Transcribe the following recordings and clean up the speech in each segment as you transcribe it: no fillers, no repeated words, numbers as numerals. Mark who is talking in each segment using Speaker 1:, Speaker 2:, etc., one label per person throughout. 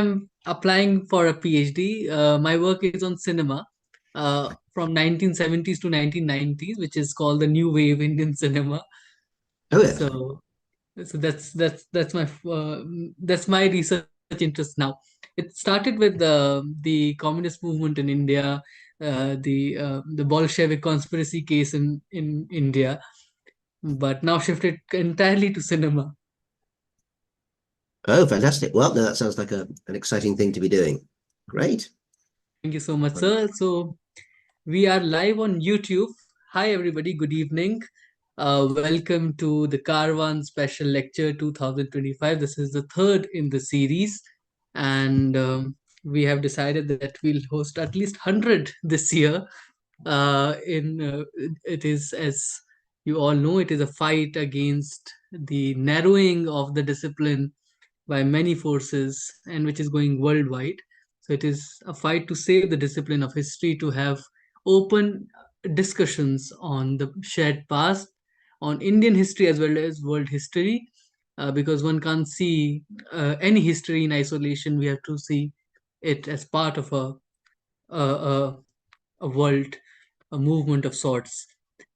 Speaker 1: I'm applying for a PhD. My work is on cinema from 1970s to 1990s, which is called the New Wave Indian cinema.
Speaker 2: Oh, yes.
Speaker 1: So, so that's my research interest now. It started with the communist movement in India, the Bolshevik conspiracy case in India, but now shifted entirely to cinema.
Speaker 2: Oh, fantastic. Well, no, that sounds like an exciting thing to be doing. Great.
Speaker 1: Thank you so much, sir. So we are live on YouTube. Hi, everybody. Good evening. Welcome to the Karwaan Special Lecture 2025. This is the third in the series, and we have decided that we'll host at least 100 this year. It is, as you all know, it is a fight against the narrowing of the discipline by many forces and which is going worldwide. So it is a fight to save the discipline of history, to have open discussions on the shared past, on Indian history as well as world history, because one can't see any history in isolation. We have to see it as part of a, a, a world, a movement of sorts.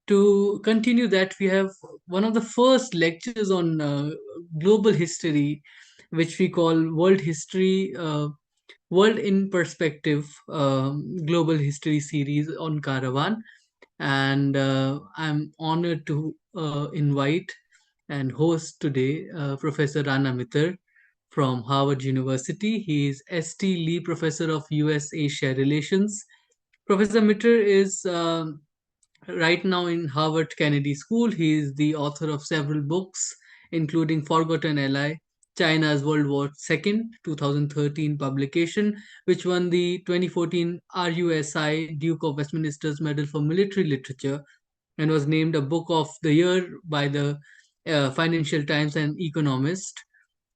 Speaker 1: To continue that, we have one of the first lectures on global history, which we call World History, World in Perspective, Global History series on Caravan. And I'm honored to invite and host today Professor Rana Mitter from Harvard University. He is ST Lee Professor of US Asia Relations. Professor Mitter is right now in Harvard Kennedy School. He is the author of several books, including Forgotten Ally, China's World War II, 2013 publication, which won the 2014 RUSI Duke of Westminster's Medal for Military Literature and was named a Book of the Year by the Financial Times and Economist.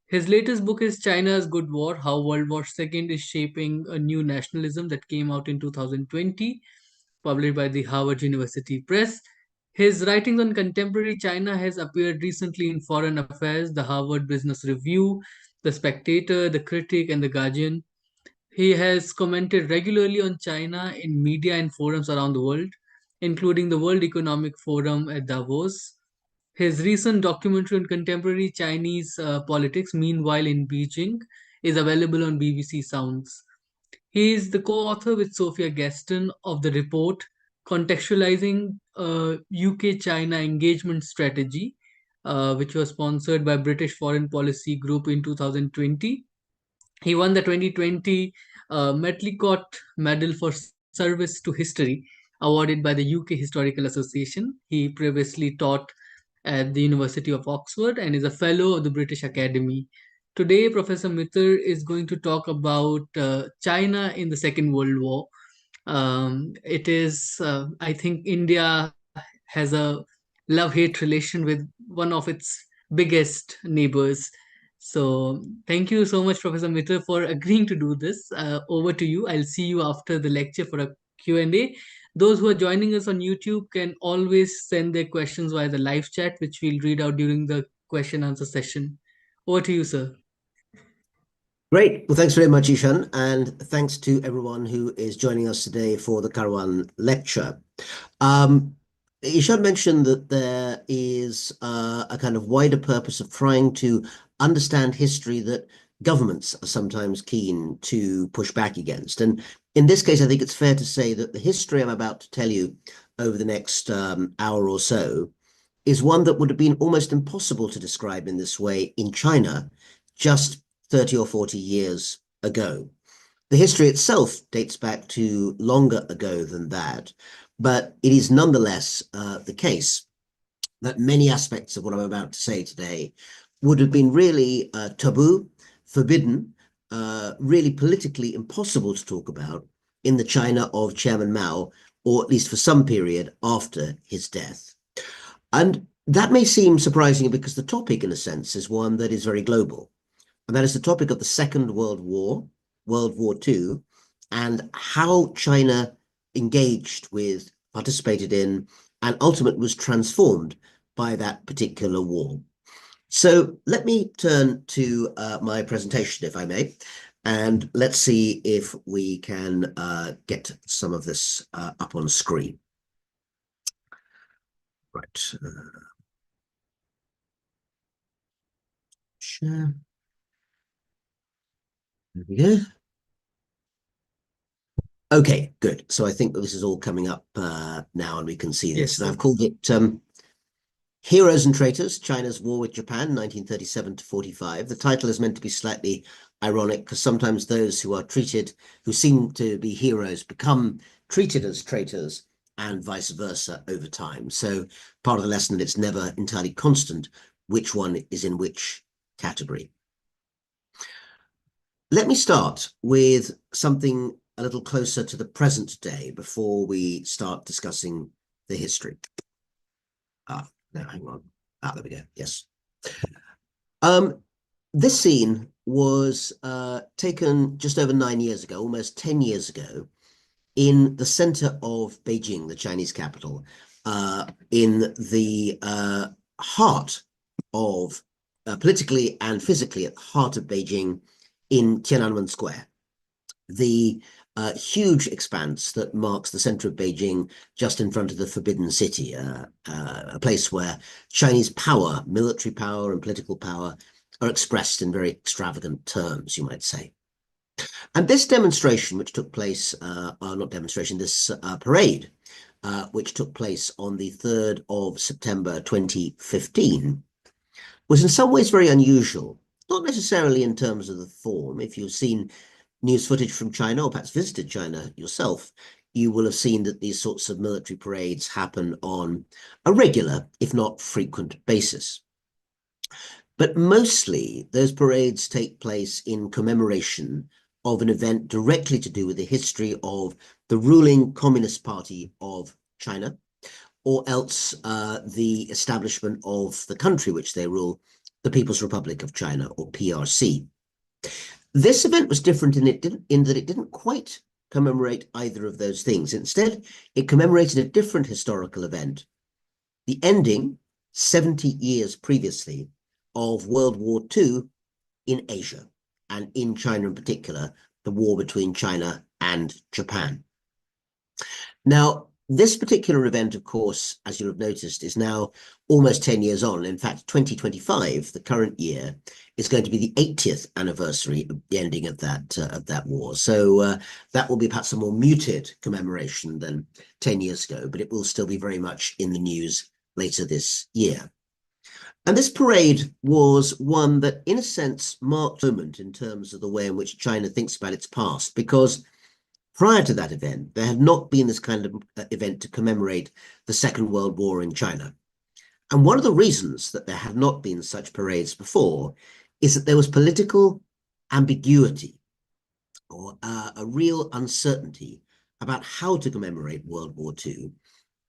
Speaker 1: His latest book is China's Good War: How World War II is Shaping a New Nationalism, that came out in 2020, published by the Harvard University Press. His writings on contemporary China has appeared recently in Foreign Affairs, the Harvard Business Review, the Spectator, the Critic, and the Guardian. He has commented regularly on China in media and forums around the world, including the World Economic Forum at Davos. His recent documentary on contemporary Chinese politics, Meanwhile in Beijing, is available on BBC Sounds. He is the co-author with Sophia Gaston of the report Contextualizing UK-China Engagement Strategy, which was sponsored by British Foreign Policy Group in 2020. He won the 2020 Medlicott Medal for Service to History, awarded by the UK Historical Association. He previously taught at the University of Oxford and is a fellow of the British Academy. Today, Professor Mitter is going to talk about China in the Second World War. I think, India has a love hate relation with one of its biggest neighbors. So, thank you so much, Professor Mitter, for agreeing to do this. Over to you. I'll see you after the lecture for a Q&A. Those who are joining us on YouTube can always send their questions via the live chat, which we'll read out during the question answer session. Over to you, sir.
Speaker 2: Great. Well, thanks very much, Ishan, and thanks to everyone who is joining us today for the Karwaan lecture. Ishan mentioned that there is a kind of wider purpose of trying to understand history that governments are sometimes keen to push back against. And in this case, I think it's fair to say that the history I'm about to tell you over the next hour or so is one that would have been almost impossible to describe in this way in China just 30 or 40 years ago. The history itself dates back to longer ago than that, but it is nonetheless the case that many aspects of what I'm about to say today would have been really taboo, forbidden, really politically impossible to talk about in the China of Chairman Mao, or at least for some period after his death. And that may seem surprising because the topic, in a sense, is one that is very global. And that is the topic of the Second World War, World War II, and how China engaged with, participated in, and ultimately was transformed by that particular war. So let me turn to my presentation, if I may. And let's see if we can get some of this up on screen. Right. Share. There we go. Okay, good. So I think that this is all coming up now, and we can see this.
Speaker 1: Yes,
Speaker 2: And
Speaker 1: sir.
Speaker 2: I've called it Heroes and Traitors, China's War with Japan, 1937 to 45. The title is meant to be slightly ironic because sometimes those who are treated, who seem to be heroes, become treated as traitors and vice versa over time. So part of the lesson that it's never entirely constant which one is in which category. Let me start with something a little closer to the present day before we start discussing the history. No, hang on. There we go. Yes. This scene was taken just over 9 years ago, almost 10 years ago, in the center of Beijing, the Chinese capital, in the heart of, politically and physically at the heart of Beijing, in Tiananmen Square, the huge expanse that marks the center of Beijing, just in front of the Forbidden City, a place where Chinese power, military power and political power, are expressed in very extravagant terms, you might say. And this demonstration, which took place, not demonstration, this parade, which took place on the 3rd of September 2015, was in some ways very unusual, not necessarily in terms of the form. If you've seen news footage from China, or perhaps visited China yourself, you will have seen that these sorts of military parades happen on a regular, if not frequent, basis. But mostly, those parades take place in commemoration of an event directly to do with the history of the ruling Communist Party of China, or else the establishment of the country which they rule, the People's Republic of China, or PRC. This event was different in that it didn't quite commemorate either of those things. Instead, it commemorated a different historical event, the ending, 70 years previously, of World War II in Asia, and in China in particular, the war between China and Japan. Now, this particular event, of course, as you'll have noticed, is now almost 10 years on. In fact, 2025, the current year, is going to be the 80th anniversary of the ending of that war. So that will be perhaps a more muted commemoration than 10 years ago, but it will still be very much in the news later this year. And this parade was one that, in a sense, marked a moment in terms of the way in which China thinks about its past, because prior to that event, there had not been this kind of event to commemorate the Second World War in China. And one of the reasons that there had not been such parades before is that there was political ambiguity, or a real uncertainty about how to commemorate World War II,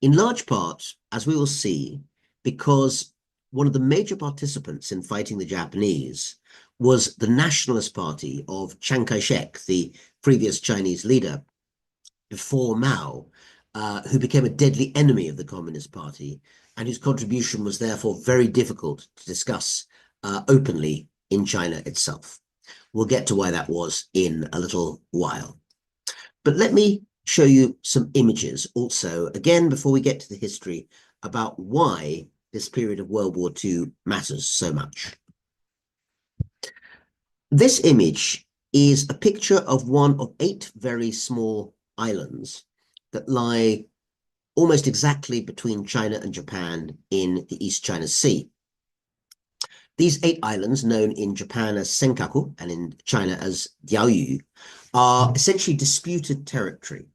Speaker 2: in large part, as we will see, because one of the major participants in fighting the Japanese was the Nationalist Party of Chiang Kai-shek, the previous Chinese leader before Mao, who became a deadly enemy of the Communist Party, and whose contribution was therefore very difficult to discuss openly in China itself. We'll get to why that was in a little while. But let me show you some images also, again, before we get to the history, about why this period of World War II matters so much. This image is a picture of one of 8 very small islands that lie almost exactly between China and Japan in the East China Sea. These 8 islands, known in Japan as Senkaku and in China as Diaoyu, are essentially disputed territory.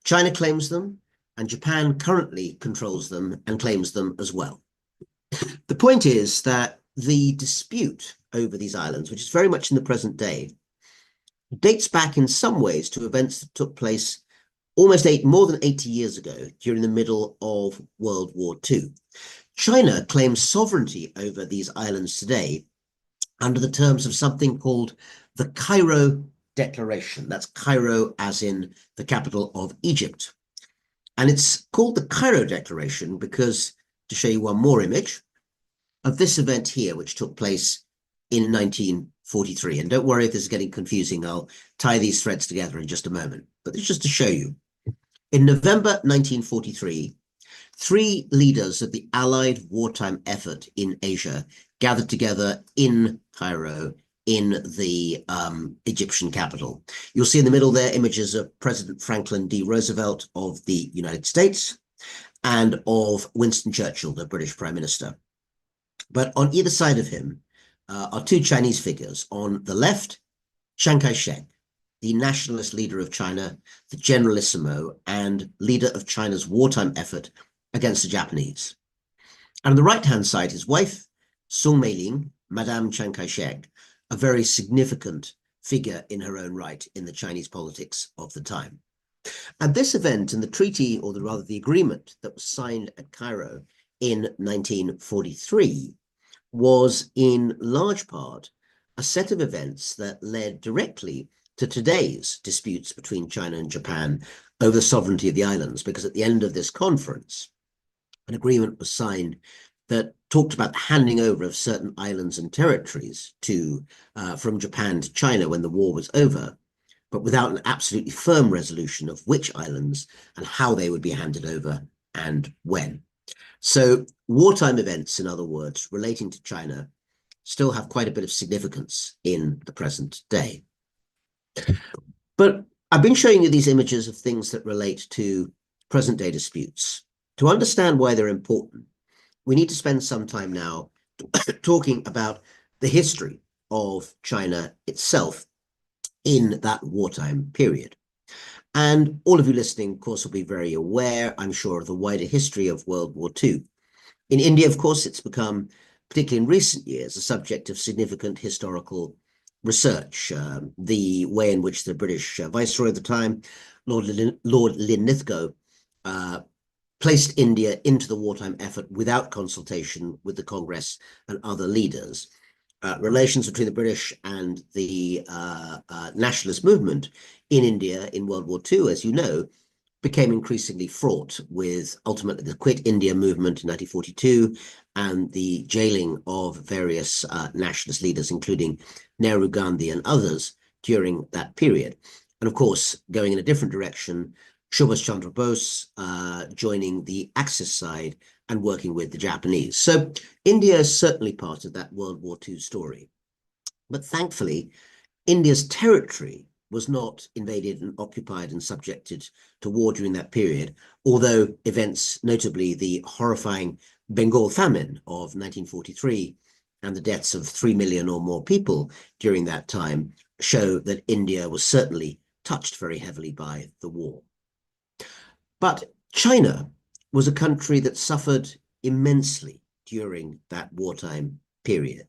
Speaker 2: China claims them, and Japan currently controls them and claims them as well. The point is that the dispute over these islands, which is very much in the present day, dates back in some ways to events that took place almost more than 80 years ago, during the middle of World War II. China claims sovereignty over these islands today under the terms of something called the Cairo Declaration. That's Cairo as in the capital of Egypt. And it's called the Cairo Declaration because, to show you one more image, of this event here, which took place in 1943. And don't worry if this is getting confusing. I'll tie these threads together in just a moment. But it's just to show you. In November 1943, 3 leaders of the Allied wartime effort in Asia gathered together in Cairo in the Egyptian capital. You'll see in the middle there images of President Franklin D. Roosevelt of the United States and of Winston Churchill, the British Prime Minister. But on either side of him are 2 Chinese figures. On the left, Chiang Kai-shek, the nationalist leader of China, the generalissimo, and leader of China's wartime effort against the Japanese. And on the right-hand side, his wife, Song Mei-ling, Madame Chiang Kai-shek, a very significant figure in her own right in the Chinese politics of the time. And this event and the treaty, or rather the agreement that was signed at Cairo in 1943, was in large part a set of events that led directly to today's disputes between China and Japan over the sovereignty of the islands, because at the end of this conference, an agreement was signed that talked about the handing over of certain islands and territories to from Japan to China when the war was over, but without an absolutely firm resolution of which islands and how they would be handed over and when. So wartime events, in other words, relating to China, still have quite a bit of significance in the present day. But I've been showing you these images of things that relate to present day disputes. To understand why they're important, we need to spend some time now talking about the history of China itself in that wartime period. And all of you listening, of course, will be very aware, I'm sure, of the wider history of World War II. In India, of course, it's become, particularly in recent years, a subject of significant historical research. The way in which the British Viceroy at the time, Lord Linlithgow, placed India into the wartime effort without consultation with the Congress and other leaders. Relations between the British and the nationalist movement in India in World War II, as you know, became increasingly fraught, with ultimately the Quit India movement in 1942 and the jailing of various nationalist leaders, including Nehru, Gandhi and others during that period. And of course, going in a different direction, Subhas Chandra Bose joining the Axis side and working with the Japanese. So India is certainly part of that World War II story. But thankfully, India's territory was not invaded and occupied and subjected to war during that period, although events, notably the horrifying Bengal famine of 1943 and the deaths of 3 million or more people during that time, show that India was certainly touched very heavily by the war. But China was a country that suffered immensely during that wartime period.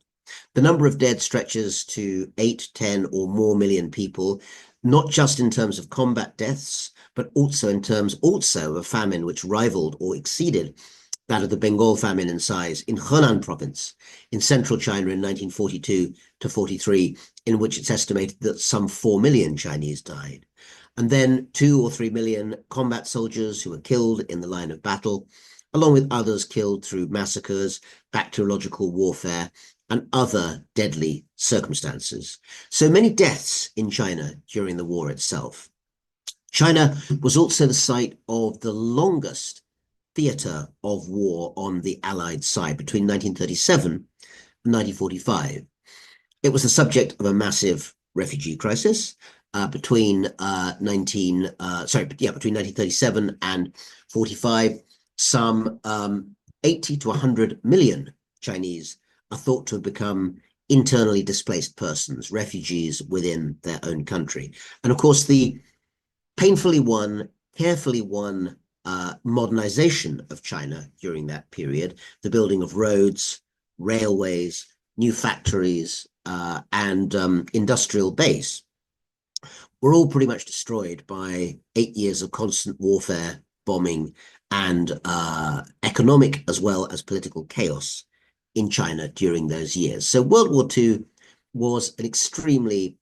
Speaker 2: The number of dead stretches to 8, 10 or more million people, not just in terms of combat deaths, but also in terms of a famine which rivaled or exceeded that of the Bengal famine in size in Henan province in central China in 1942 to 43, in which it's estimated that some 4 million Chinese died. And then 2 or 3 million combat soldiers who were killed in the line of battle, along with others killed through massacres, bacteriological warfare, and other deadly circumstances. So many deaths in China during the war itself. China was also the site of the longest theatre of war on the Allied side between 1937 and 1945. It was the subject of a massive refugee crisis between 1937 and 45. Some 80 to 100 million Chinese are thought to have become internally displaced persons, refugees within their own country. And of course, the painfully won, carefully won modernization of China during that period, the building of roads, railways, new factories, and industrial base, were all pretty much destroyed by 8 years of constant warfare, bombing, and economic as well as political chaos in China during those years. So World War II was an extremely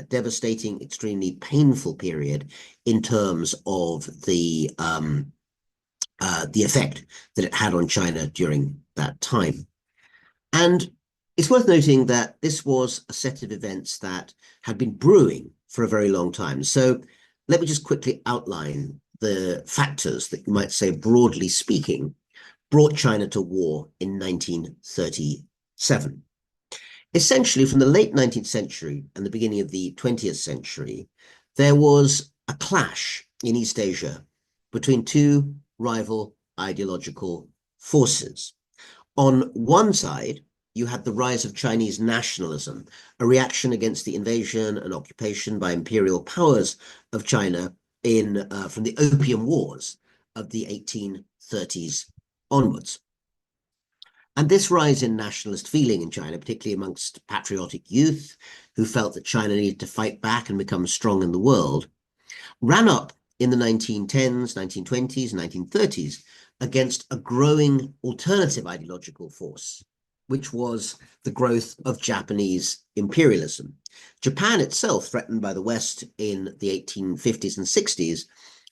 Speaker 2: devastating, extremely painful period in terms of the effect that it had on China during that time. And It's worth noting that this was a set of events that had been brewing for a very long time. So let me just quickly outline the factors that you might say, broadly speaking, brought China to war in 1937. Essentially, from the late 19th century and the beginning of the 20th century, there was a clash in East Asia between two rival ideological forces. On one side, you had the rise of Chinese nationalism, a reaction against the invasion and occupation by imperial powers of China from the Opium Wars of the 1830s onwards. And this rise in nationalist feeling in China, particularly amongst patriotic youth who felt that China needed to fight back and become strong in the world, ran up in the 1910s, 1920s, 1930s against a growing alternative ideological force, which was the growth of Japanese imperialism. Japan itself, threatened by the West in the 1850s and 60s,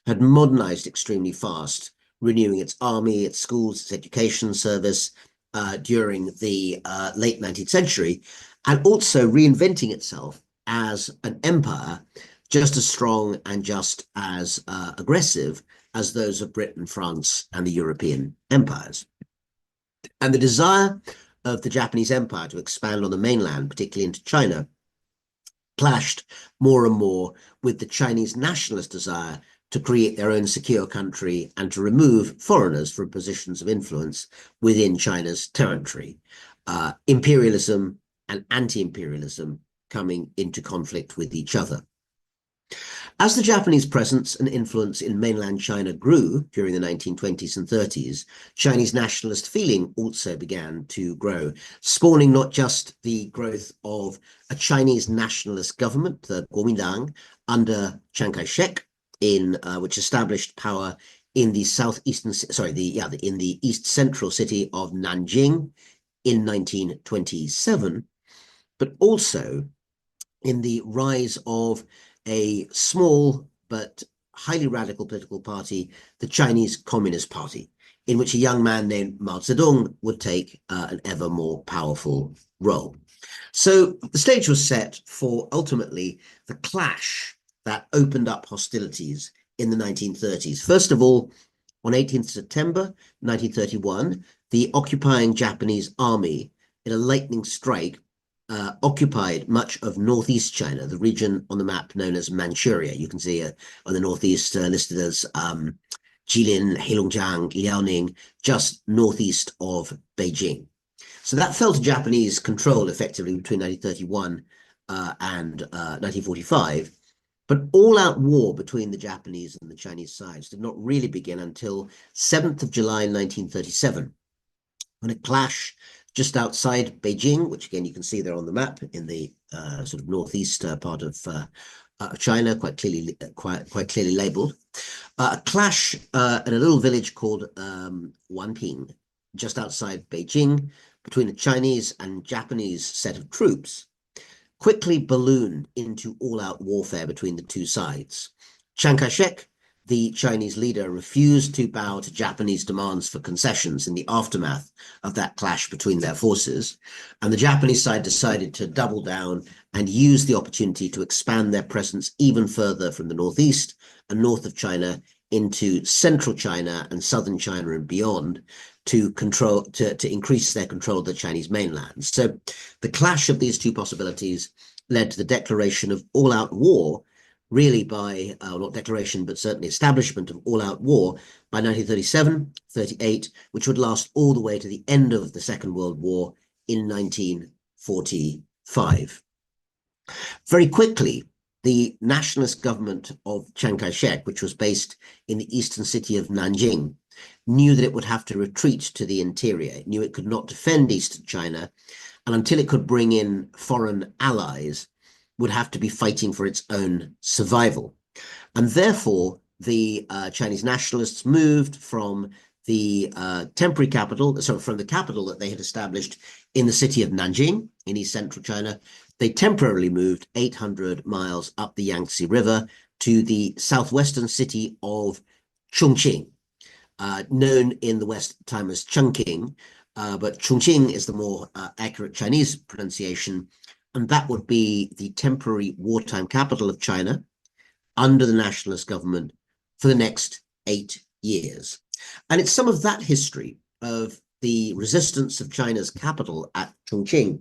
Speaker 2: had modernized extremely fast, renewing its army, its schools, its education service during the late 19th century, and also reinventing itself as an empire just as strong and just as aggressive as those of Britain, France, and the European empires. And the desire of the Japanese empire to expand on the mainland, particularly into China, clashed more and more with the Chinese nationalist desire to create their own secure country and to remove foreigners from positions of influence within China's territory. Imperialism and anti-imperialism coming into conflict with each other. As the Japanese presence and influence in mainland China grew during the 1920s and 30s, Chinese nationalist feeling also began to grow, spawning not just the growth of a Chinese nationalist government, the Kuomintang, under Chiang Kai-shek, which established power in the in the east central city of Nanjing in 1927, but also in the rise of a small but highly radical political party, the Chinese Communist Party, in which a young man named Mao Zedong would take an ever more powerful role. So the stage was set for ultimately the clash that opened up hostilities in the 1930s. First of all, on 18th September 1931, the occupying Japanese army, in a lightning strike, occupied much of northeast China, the region on the map known as Manchuria. You can see on the northeast listed as Jilin, Heilongjiang, Liaoning, just northeast of Beijing. So that fell to Japanese control effectively between 1931 and 1945. But all-out war between the Japanese and the Chinese sides did not really begin until 7th of July 1937, when a clash just outside Beijing, which again you can see there on the map in the sort of northeast part of China, quite clearly labelled. A clash at a little village called Wanping, just outside Beijing, between a Chinese and Japanese set of troops, quickly ballooned into all-out warfare between the two sides. Chiang Kai-shek, the Chinese leader, refused to bow to Japanese demands for concessions in the aftermath of that clash between their forces, and the Japanese side decided to double down and use the opportunity to expand their presence even further from the northeast and north of China into central China and southern China and beyond, to increase their control of the Chinese mainland. So the clash of these two possibilities led to the declaration of all-out war, really by, not declaration, but certainly establishment of all-out war by 1937, 38, which would last all the way to the end of the Second World War in 1945. Very quickly, the nationalist government of Chiang Kai-shek, which was based in the eastern city of Nanjing, knew that it would have to retreat to the interior. It knew it could not defend eastern China, and until it could bring in foreign allies, would have to be fighting for its own survival. And therefore, the Chinese nationalists moved from the temporary capital, from the capital that they had established in the city of Nanjing in east central China. They temporarily moved 800 miles up the Yangtze River to the southwestern city of Chongqing, known in the West at the time as Chungking, but Chongqing is the more accurate Chinese pronunciation, and that would be the temporary wartime capital of China under the nationalist government for the next 8 years. And it's some of that history of the resistance of China's capital at Chongqing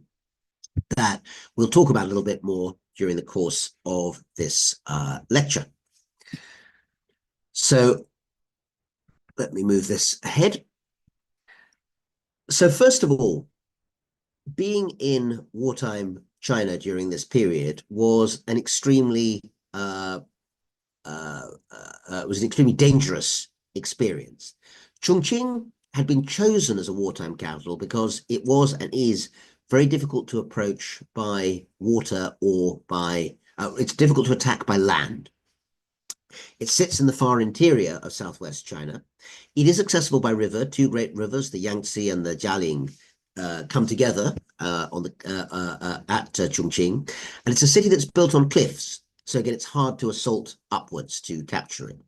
Speaker 2: that we'll talk about a little bit more during the course of this lecture. So let me move this ahead. So first of all, being in wartime China during this period was an extremely dangerous experience. Chongqing had been chosen as a wartime capital because it was and is very difficult to approach by water or by, it's difficult to attack by land. It sits in the far interior of southwest China. It is accessible by river. Two great rivers, the Yangtze and the Jialing, come together at Chongqing. And it's a city that's built on cliffs. So again, it's hard to assault upwards to capture it.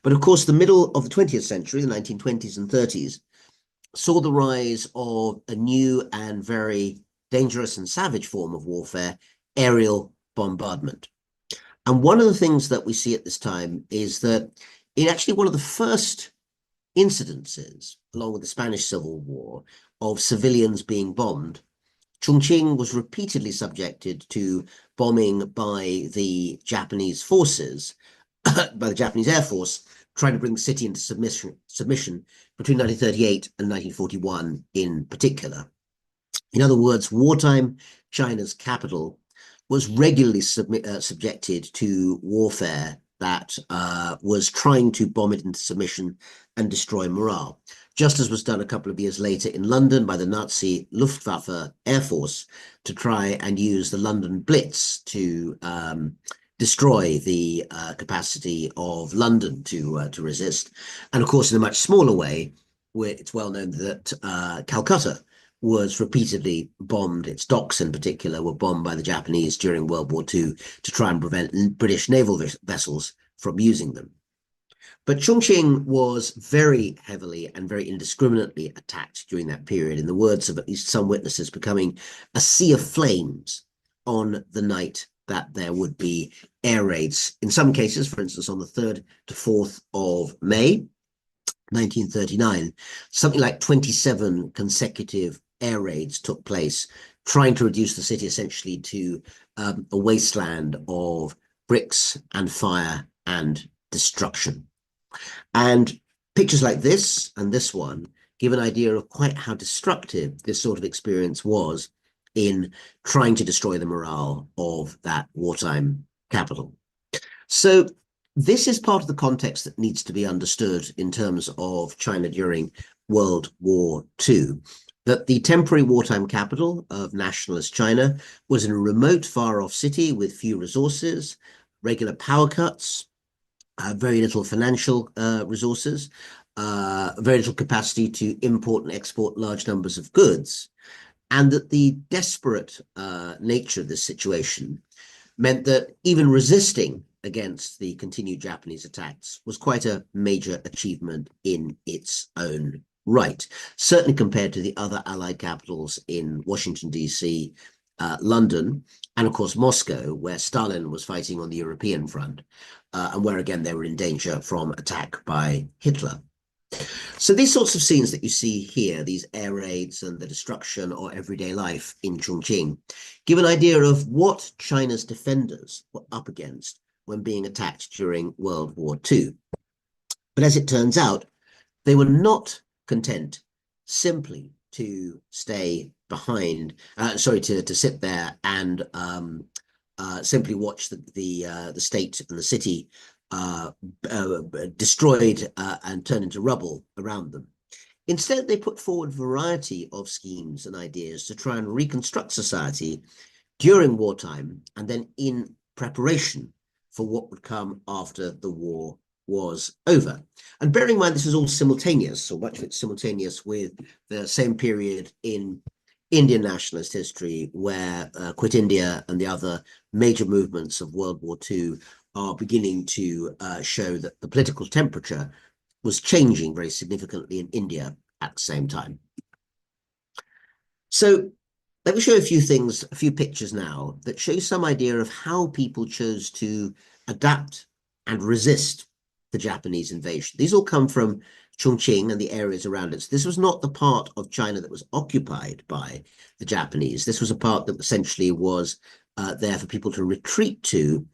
Speaker 2: But of course, the middle of the 20th century, the 1920s and 30s, saw the rise of a new and very dangerous and savage form of warfare, aerial bombardment. And one of the things that we see at this time is that in actually one of the first incidences, along with the Spanish Civil War, of civilians being bombed, Chongqing was repeatedly subjected to bombing by the Japanese forces, by the Japanese Air Force, trying to bring the city into submission between 1938 and 1941 in particular. In other words, wartime China's capital was regularly subjected to warfare that was trying to bomb it into submission and destroy morale, just as was done a couple of years later in London by the Nazi Luftwaffe Air Force to try and use the London Blitz to destroy the capacity of London to resist. And of course, in a much smaller way, where it's well known that Calcutta was repeatedly bombed. Its docks in particular were bombed by the Japanese during World War II to try and prevent British naval vessels from using them. But Chongqing was very heavily and very indiscriminately attacked during that period, in the words of at least some witnesses, becoming a sea of flames on the night that there would be air raids. In some cases, for instance, on the 3rd to 4th of May, 1939, something like 27 consecutive air raids took place, trying to reduce the city essentially to a wasteland of bricks and fire and destruction. And pictures like this and this one give an idea of quite how destructive this sort of experience was in trying to destroy the morale of that wartime capital. So this is part of the context that needs to be understood in terms of China during World War II, that the temporary wartime capital of nationalist China was in a remote, far-off city with few resources, regular power cuts, very little financial resources, very little capacity to import and export large numbers of goods, and that the desperate nature of this situation meant that even resisting against the continued Japanese attacks was quite a major achievement in its own right, certainly compared to the other Allied capitals in Washington, D.C., London, and of course Moscow, where Stalin was fighting on the European front, and where again they were in danger from attack by Hitler. So these sorts of scenes that you see here, these air raids and the destruction of everyday life in Chongqing, give an idea of what China's defenders were up against when being attacked during World War II. But as it turns out, they were not content simply to stay behind, to sit there and simply watch the state and the city destroyed and turned into rubble around them. Instead, they put forward a variety of schemes and ideas to try and reconstruct society during wartime and then in preparation for what would come after the war was over. And bearing in mind, this is all simultaneous, or much of it's simultaneous with the same period in Indian nationalist history, where Quit India and the other major movements of World War II are beginning to show that the political temperature was changing very significantly in India at the same time. So let me show you a few things, a few pictures now that show you some idea of how people chose to adapt and resist the Japanese invasion. These all come from Chongqing and the areas around it. So this was not the part of China that was occupied by the Japanese. This was a part that essentially was there for people to retreat to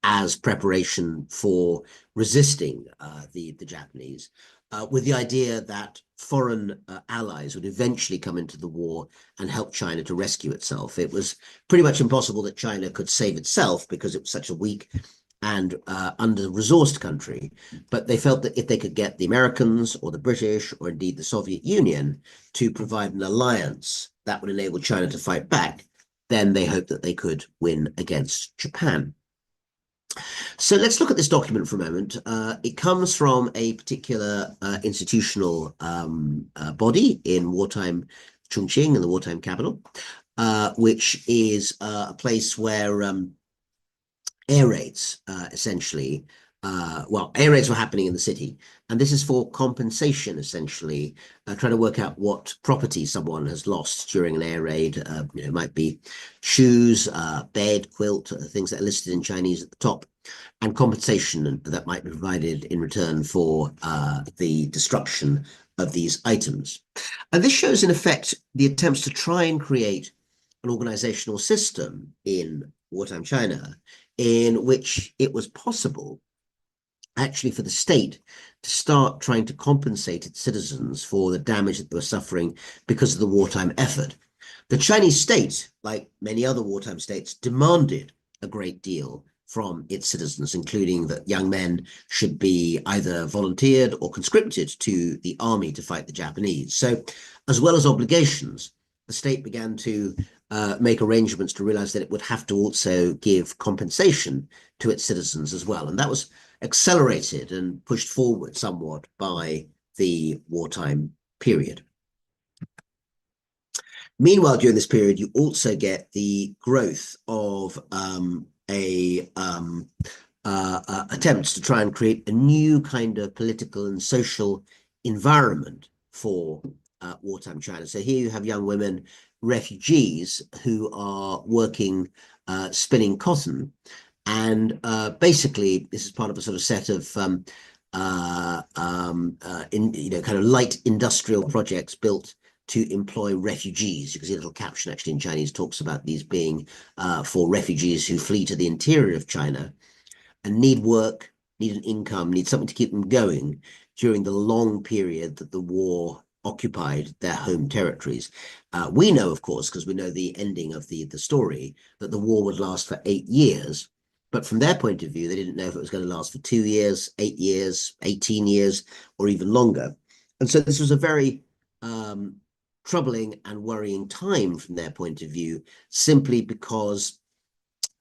Speaker 2: as preparation for resisting the Japanese, with the idea that foreign allies would eventually come into the war and help China to rescue itself. It was pretty much impossible that China could save itself because it was such a weak and under-resourced country. But they felt that if they could get the Americans or the British or indeed the Soviet Union to provide an alliance that would enable China to fight back, then they hoped that they could win against Japan. So let's look at this document for a moment. It comes from a particular institutional body in wartime Chongqing, in the wartime capital, which is a place where air raids, essentially, air raids were happening in the city. And this is for compensation, essentially, trying to work out what property someone has lost during an air raid. It might be shoes, bed, quilt, things that are listed in Chinese at the top, and compensation that might be provided in return for the destruction of these items. And this shows, in effect, the attempts to try and create an organizational system in wartime China in which it was possible actually for the state to start trying to compensate its citizens for the damage that they were suffering because of the wartime effort. The Chinese state, like many other wartime states, demanded a great deal from its citizens, including that young men should be either volunteered or conscripted to the army to fight the Japanese. So, as well as obligations, the state began to make arrangements to realize that it would have to also give compensation to its citizens as well. And that was accelerated and pushed forward somewhat by the wartime period. Meanwhile, during this period, you also get the growth of attempts to try and create a new kind of political and social environment for wartime China. So here you have young women, refugees, who are working spinning cotton. And basically, this is part of a sort of set of kind of light industrial projects built to employ refugees. You can see a little caption actually in Chinese talks about these being for refugees who flee to the interior of China and need work, need an income, need something to keep them going during the long period that the war occupied their home territories. We know, of course, because we know the ending of the story, that the war would last for 8 years. But from their point of view, they didn't know if it was going to last for 2 years, 8 years, 18 years, or even longer. And so this was a very troubling and worrying time from their point of view, simply because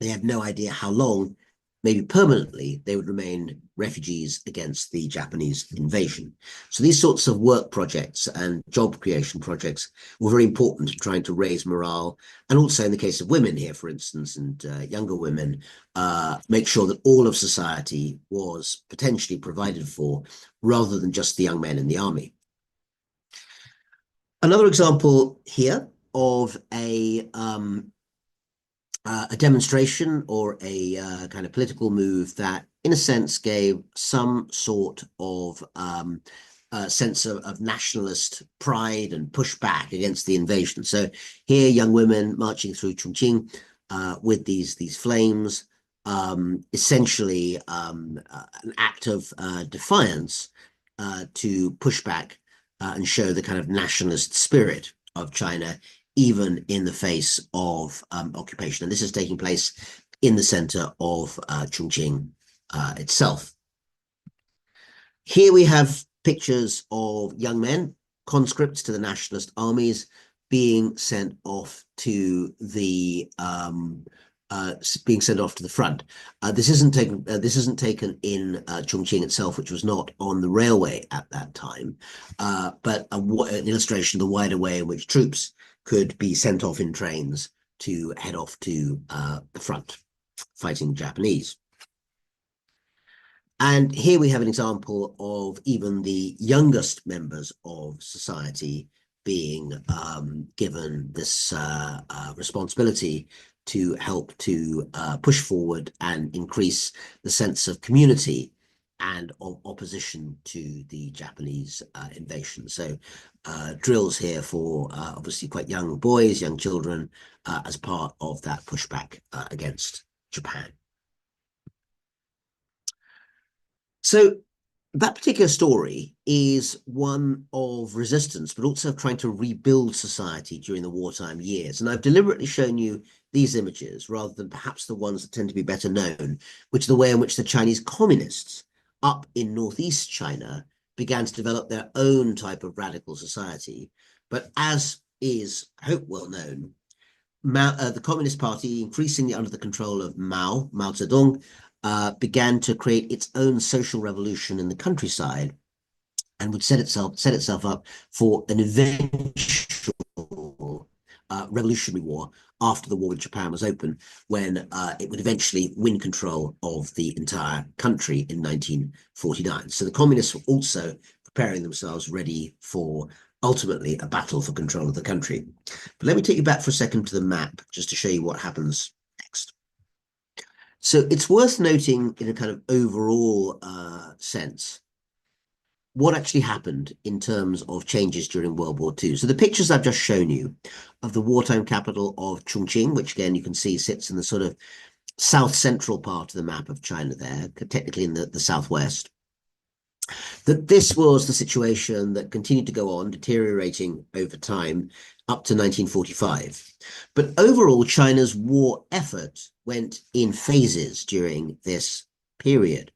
Speaker 2: they had no idea how long, maybe permanently, they would remain refugees against the Japanese invasion. So these sorts of work projects and job creation projects were very important in trying to raise morale. And also in the case of women here, for instance, and younger women, make sure that all of society was potentially provided for rather than just the young men in the army. Another example here of a demonstration or a kind of political move that, in a sense, gave some sort of sense of nationalist pride and pushback against the invasion. So here, young women marching through Chongqing with these flames, essentially an act of defiance to push back and show the kind of nationalist spirit of China, even in the face of occupation. And this is taking place in the center of Chongqing itself. Here we have pictures of young men, conscripts to the nationalist armies, being sent off to the front. This isn't taken in Chongqing itself, which was not on the railway at that time, but an illustration of the wider way in which troops could be sent off in trains to head off to the front, fighting the Japanese. And here we have an example of even the youngest members of society being given this responsibility to help to push forward and increase the sense of community and of opposition to the Japanese invasion. So drills here for obviously quite young boys, young children, as part of that pushback against Japan. So that particular story is one of resistance, but also of trying to rebuild society during the wartime years. And I've deliberately shown you these images rather than perhaps the ones that tend to be better known, which are the way in which the Chinese communists up in northeast China began to develop their own type of radical society. But as is, I hope, well known, the Communist Party, increasingly under the control of Mao Zedong, began to create its own social revolution in the countryside and would set itself up for an eventual revolutionary war after the war with Japan was open, when it would eventually win control of the entire country in 1949. So the communists were also preparing themselves ready for ultimately a battle for control of the country. But let me take you back for a second to the map just to show you what happens next. So it's worth noting in a kind of overall sense what actually happened in terms of changes during World War II. So the pictures I've just shown you of the wartime capital of Chongqing, which again you can see sits in the sort of south-central part of the map of China there, technically in the southwest, that this was the situation that continued to go on, deteriorating over time up to 1945. But overall, China's war effort went in phases during this period.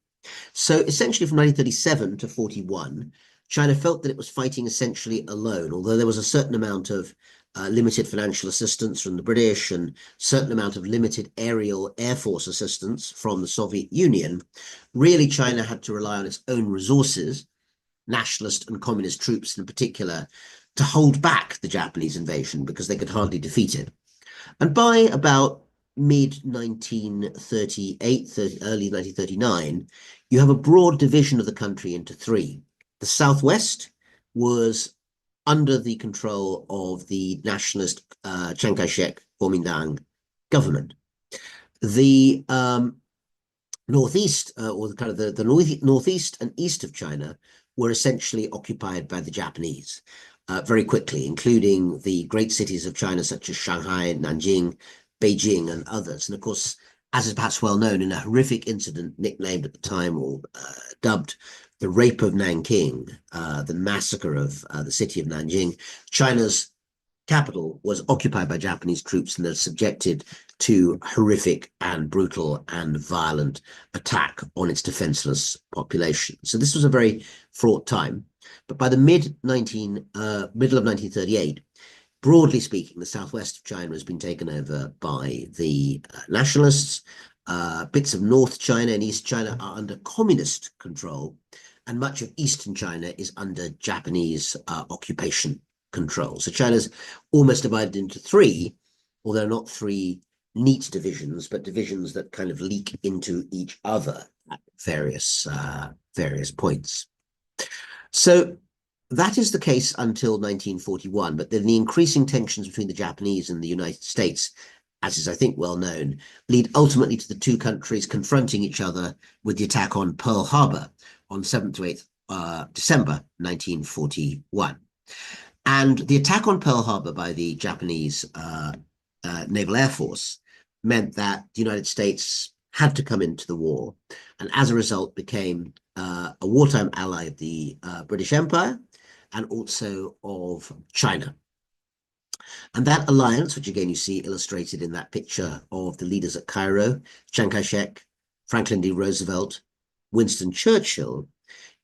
Speaker 2: So essentially from 1937 to 41, China felt that it was fighting essentially alone, although there was a certain amount of limited financial assistance from the British and certain amount of limited aerial air force assistance from the Soviet Union. Really, China had to rely on its own resources, nationalist and communist troops in particular, to hold back the Japanese invasion because they could hardly defeat it. And by about mid-1938, early 1939, you have a broad division of the country into three. The southwest was under the control of the nationalist Chiang Kai-shek Kuomintang government. The northeast, or kind of the northeast and east of China, were essentially occupied by the Japanese very quickly, including the great cities of China such as Shanghai, Nanjing, Beijing, and others. And of course, as is perhaps well known, in a horrific incident nicknamed at the time or dubbed the Rape of Nanking, the massacre of the city of Nanjing, China's capital was occupied by Japanese troops and they're subjected to horrific and brutal and violent attack on its defenseless population. So this was a very fraught time. But by the middle of 1938, broadly speaking, the southwest of China has been taken over by the nationalists. Bits of North China and East China are under communist control, and much of Eastern China is under Japanese occupation control. So China's almost divided into three, although not three neat divisions, but divisions that kind of leak into each other at various points. So that is the case until 1941, but then the increasing tensions between the Japanese and the United States, as is, I think, well known, lead ultimately to the two countries confronting each other with the attack on Pearl Harbor on 7th to 8th December 1941. And the attack on Pearl Harbor by the Japanese Naval Air Force meant that the United States had to come into the war, and as a result became a wartime ally of the British Empire and also of China. And that alliance, which again you see illustrated in that picture of the leaders at Cairo, Chiang Kai-shek, Franklin D. Roosevelt, Winston Churchill,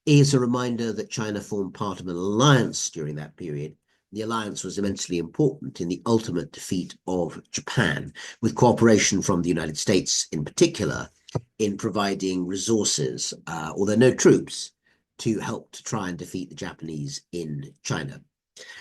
Speaker 2: is a reminder that China formed part of an alliance during that period. The alliance was immensely important in the ultimate defeat of Japan, with cooperation from the United States in particular in providing resources, although no troops, to help to try and defeat the Japanese in China.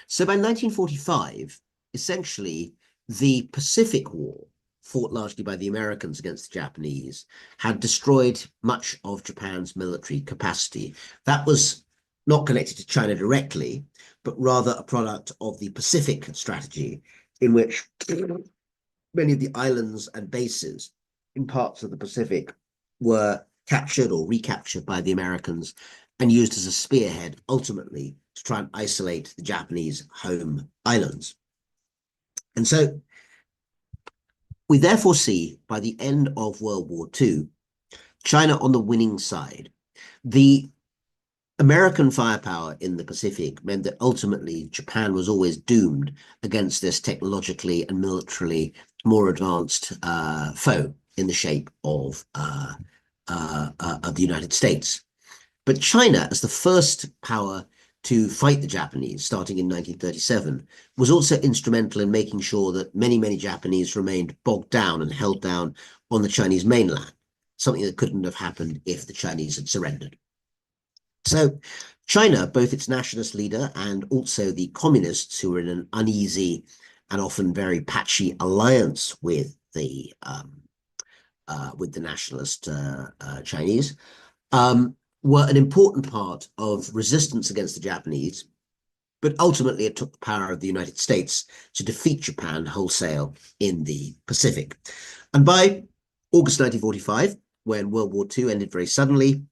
Speaker 2: So by 1945, essentially, the Pacific War, fought largely by the Americans against the Japanese, had destroyed much of Japan's military capacity. That was not connected to China directly, but rather a product of the Pacific strategy, in which many of the islands and bases in parts of the Pacific were captured or recaptured by the Americans and used as a spearhead, ultimately, to try and isolate the Japanese home islands. And so we therefore see, by the end of World War II, China on the winning side. The American firepower in the Pacific meant that ultimately Japan was always doomed against this technologically and militarily more advanced foe in the shape of the United States. But China, as the first power to fight the Japanese, starting in 1937, was also instrumental in making sure that many, many Japanese remained bogged down and held down on the Chinese mainland, something that couldn't have happened if the Chinese had surrendered. So China, both its nationalist leader and also the communists, who were in an uneasy and often very patchy alliance with the nationalist Chinese, were an important part of resistance against the Japanese. But ultimately, it took the power of the United States to defeat Japan wholesale in the Pacific. And by August 1945, when World War II ended very suddenly,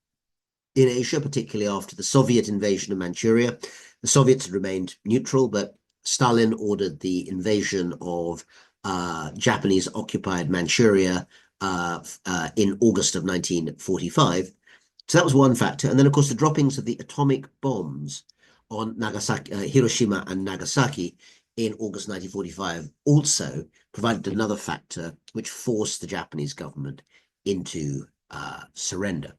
Speaker 2: in Asia, particularly after the Soviet invasion of Manchuria, the Soviets had remained neutral, but Stalin ordered the invasion of Japanese-occupied Manchuria in August of 1945. So that was one factor. And then, of course, the droppings of the atomic bombs on Hiroshima and Nagasaki in August 1945 also provided another factor which forced the Japanese government into surrender.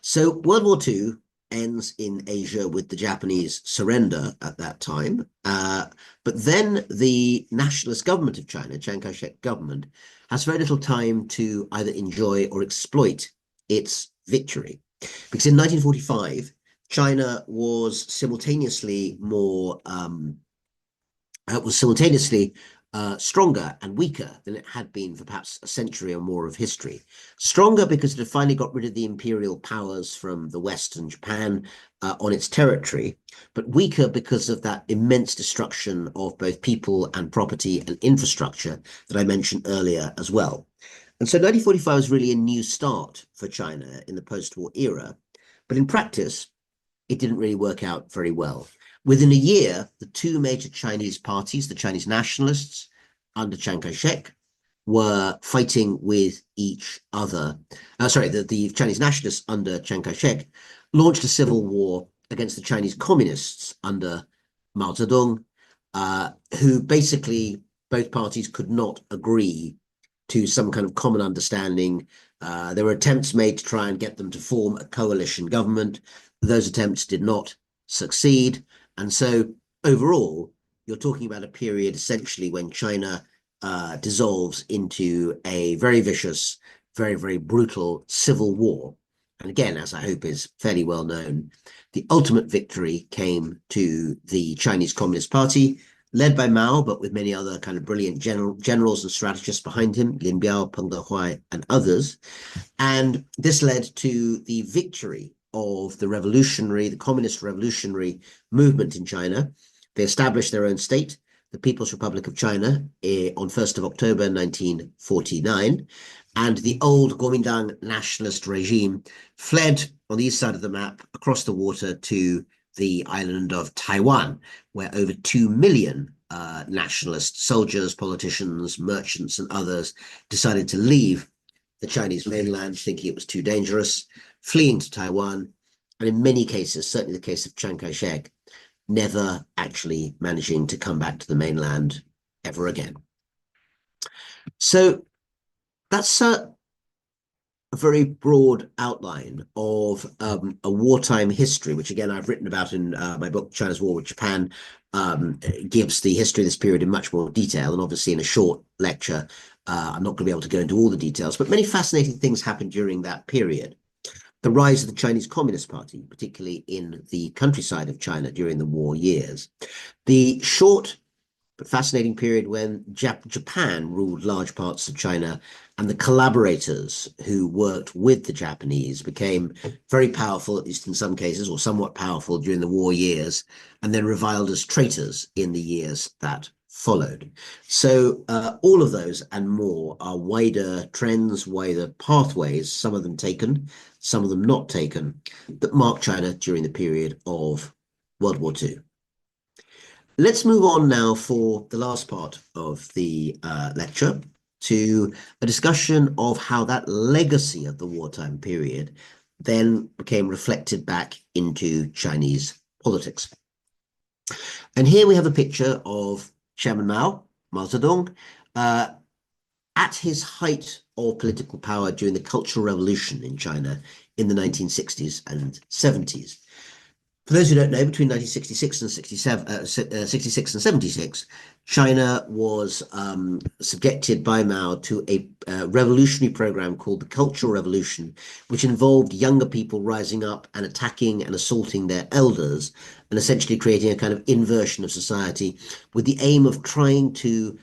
Speaker 2: So World War II ends in Asia with the Japanese surrender at that time. But then the nationalist government of China, Chiang Kai-shek government, has very little time to either enjoy or exploit its victory. Because in 1945, China was simultaneously stronger and weaker than it had been for perhaps a century or more of history. Stronger because it had finally got rid of the imperial powers from the West and Japan on its territory, but weaker because of that immense destruction of both people and property and infrastructure that I mentioned earlier as well. And so 1945 was really a new start for China in the post-war era, but in practice, it didn't really work out very well. Within a year, the two major Chinese parties, the Chinese nationalists under Chiang Kai-shek, were fighting with each other. The Chinese nationalists under Chiang Kai-shek launched a civil war against the Chinese communists under Mao Zedong, who basically both parties could not agree to some kind of common understanding. There were attempts made to try and get them to form a coalition government. Those attempts did not succeed. And so overall, you're talking about a period essentially when China dissolves into a very vicious, very, very brutal civil war. And again, as I hope is fairly well known, the ultimate victory came to the Chinese Communist Party, led by Mao, but with many other kind of brilliant generals and strategists behind him, Lin Biao, Peng Dehuai, and others. And this led to the victory of the communist revolutionary movement in China. They established their own state, the People's Republic of China, on 1st of October 1949. And the old Kuomintang nationalist regime fled on the east side of the map across the water to the island of Taiwan, where over 2 million nationalist soldiers, politicians, merchants, and others decided to leave the Chinese mainland, thinking it was too dangerous, fleeing to Taiwan, and in many cases, certainly the case of Chiang Kai-shek, never actually managing to come back to the mainland ever again. So that's a very broad outline of a wartime history, which again I've written about in my book, China's War with Japan. Gives the history of this period in much more detail, and obviously in a short lecture, I'm not going to be able to go into all the details, but many fascinating things happened during that period. The rise of the Chinese Communist Party, particularly in the countryside of China during the war years. The short but fascinating period when Japan ruled large parts of China, and the collaborators who worked with the Japanese became very powerful, at least in some cases, or somewhat powerful during the war years, and then reviled as traitors in the years that followed. So all of those and more are wider trends, wider pathways, some of them taken, some of them not taken, that mark China during the period of World War II. Let's move on now for the last part of the lecture to a discussion of how that legacy of the wartime period then became reflected back into Chinese politics. And here we have a picture of Chairman Mao Zedong, at his height of political power during the Cultural Revolution in China in the 1960s and 70s. For those who don't know, between 1966 and 66 and 76, China was subjected by Mao to a revolutionary program called the Cultural Revolution, which involved younger people rising up and attacking and assaulting their elders, and essentially creating a kind of inversion of society with the aim of trying to,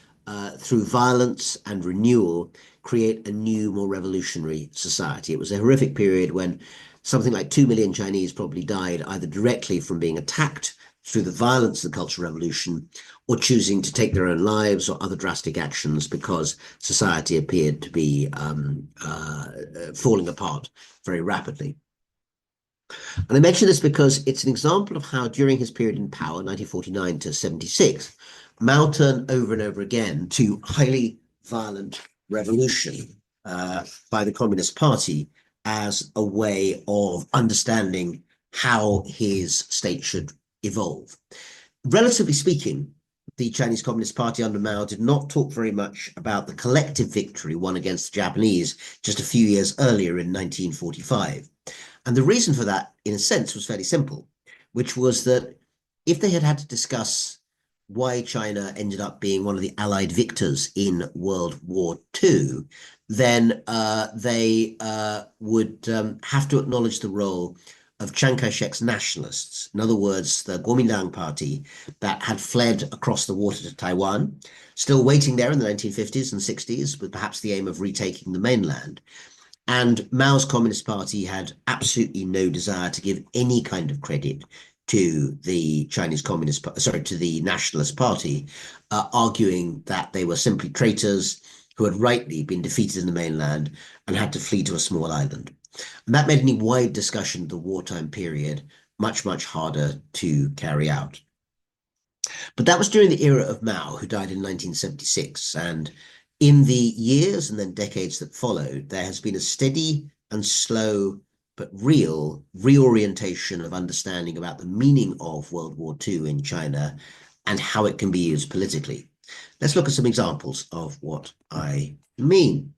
Speaker 2: through violence and renewal, create a new, more revolutionary society. It was a horrific period when something like 2 million Chinese probably died either directly from being attacked through the violence of the Cultural Revolution, or choosing to take their own lives or other drastic actions because society appeared to be falling apart very rapidly. And I mention this because it's an example of how during his period in power, 1949 to 76, Mao turned over and over again to highly violent revolution by the Communist Party as a way of understanding how his state should evolve. Relatively speaking, the Chinese Communist Party under Mao did not talk very much about the collective victory won against the Japanese just a few years earlier in 1945. And the reason for that, in a sense, was fairly simple, which was that if they had had to discuss why China ended up being one of the Allied victors in World War II, then they would have to acknowledge the role of Chiang Kai-shek's nationalists, in other words, the Kuomintang party that had fled across the water to Taiwan, still waiting there in the 1950s and 60s, with perhaps the aim of retaking the mainland. And Mao's Communist Party had absolutely no desire to give any kind of credit to the to the Nationalist Party, arguing that they were simply traitors who had rightly been defeated in the mainland and had to flee to a small island. And that made any wide discussion of the wartime period much, much harder to carry out. But that was during the era of Mao, who died in 1976. And in the years and then decades that followed, there has been a steady and slow but real reorientation of understanding about the meaning of World War II in China and how it can be used politically. Let's look at some examples of what I mean.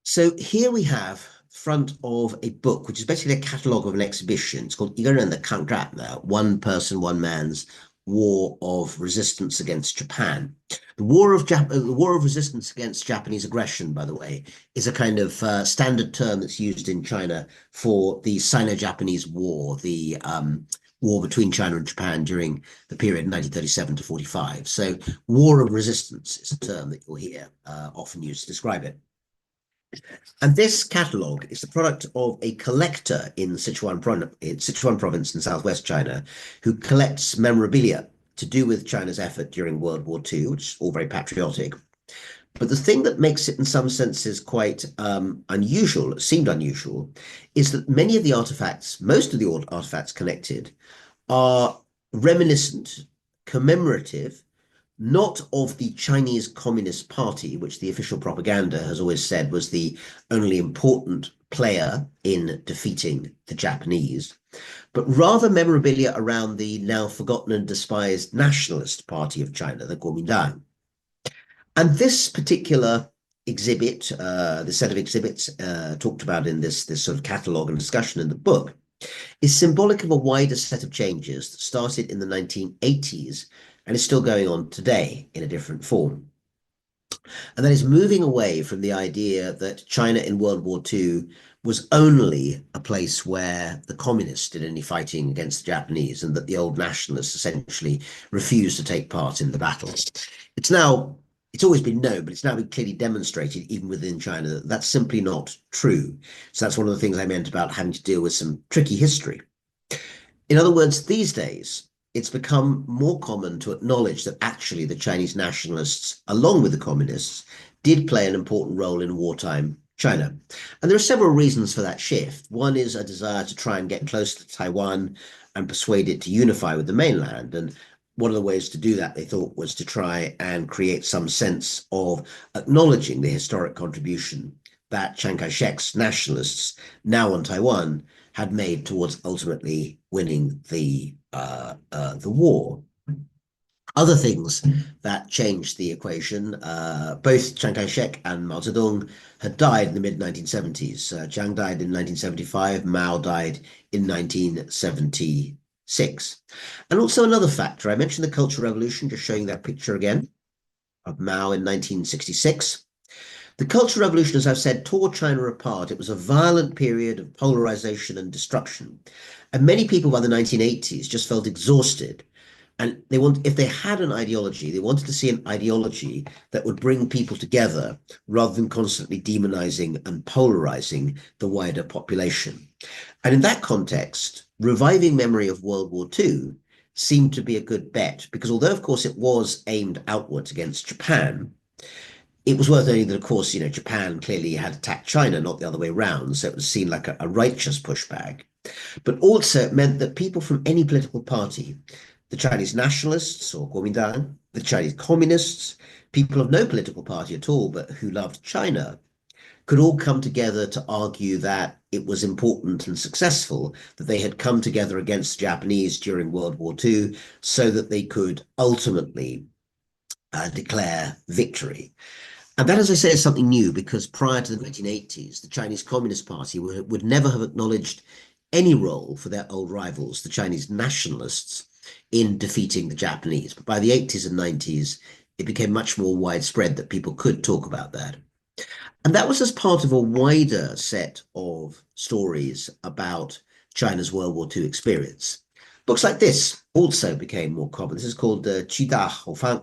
Speaker 2: So here we have front of a book, which is basically a catalogue of an exhibition. It's called 一个人的抗战, One Person, One Man's War of Resistance Against Japan. The war of resistance against Japanese aggression, by the way, is a kind of standard term that's used in China for the Sino-Japanese War, the war between China and Japan during the period 1937 to 45. So war of resistance is a term that you'll hear often used to describe it. And this catalogue is the product of a collector in Sichuan province in southwest China, who collects memorabilia to do with China's effort during World War II, which is all very patriotic. But the thing that makes it in some senses quite unusual, it seemed unusual, is that many of the artifacts, most of the artifacts collected, are reminiscent, commemorative, not of the Chinese Communist Party, which the official propaganda has always said was the only important player in defeating the Japanese, but rather memorabilia around the now forgotten and despised Nationalist Party of China, the Kuomintang. And this particular exhibit, the set of exhibits talked about in this sort of catalogue and discussion in the book, is symbolic of a wider set of changes that started in the 1980s and is still going on today in a different form. And that is moving away from the idea that China in World War II was only a place where the communists did any fighting against the Japanese and that the old nationalists essentially refused to take part in the battle. It's now, it's always been known, but it's now been clearly demonstrated, even within China, that that's simply not true. So that's one of the things I meant about having to deal with some tricky history. In other words, these days, it's become more common to acknowledge that actually the Chinese nationalists, along with the communists, did play an important role in wartime China. And there are several reasons for that shift. One is a desire to try and get close to Taiwan and persuade it to unify with the mainland. And one of the ways to do that, they thought, was to try and create some sense of acknowledging the historic contribution that Chiang Kai-shek's nationalists, now on Taiwan, had made towards ultimately winning the war. Other things that changed the equation, both Chiang Kai-shek and Mao Zedong had died in the mid-1970s. Chiang died in 1975, Mao died in 1976. And also another factor, I mentioned the Cultural Revolution, just showing that picture again of Mao in 1966. The Cultural Revolution, as I've said, tore China apart. It was a violent period of polarization and destruction. And many people by the 1980s just felt exhausted. And if they had an ideology, they wanted to see an ideology that would bring people together rather than constantly demonizing and polarizing the wider population. And in that context, reviving memory of World War II seemed to be a good bet, because although, of course, it was aimed outwards against Japan, it was worth noting that, of course, Japan clearly had attacked China, not the other way around. So it was seen like a righteous pushback. But also it meant that people from any political party, the Chinese nationalists or Kuomintang, the Chinese communists, people of no political party at all, but who loved China, could all come together to argue that it was important and successful that they had come together against the Japanese during World War II so that they could ultimately declare victory. And that, as I say, is something new, because prior to the 1980s, the Chinese Communist Party would never have acknowledged any role for their old rivals, the Chinese nationalists, in defeating the Japanese. But by the 80s and 90s, it became much more widespread that people could talk about that. And that was as part of a wider set of stories about China's World War II experience. Books like this also became more common. This is called Qu Da Hou Fang,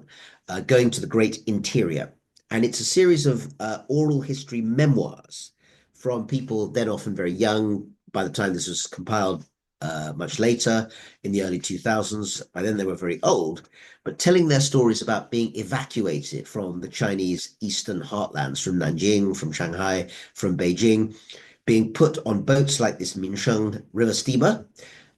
Speaker 2: Going to the Great Interior. And it's a series of oral history memoirs from people then often very young. By the time this was compiled much later in the early 2000s, by then they were very old, but telling their stories about being evacuated from the Chinese eastern heartlands, from Nanjing, from Shanghai, from Beijing, being put on boats like this Minsheng River steamer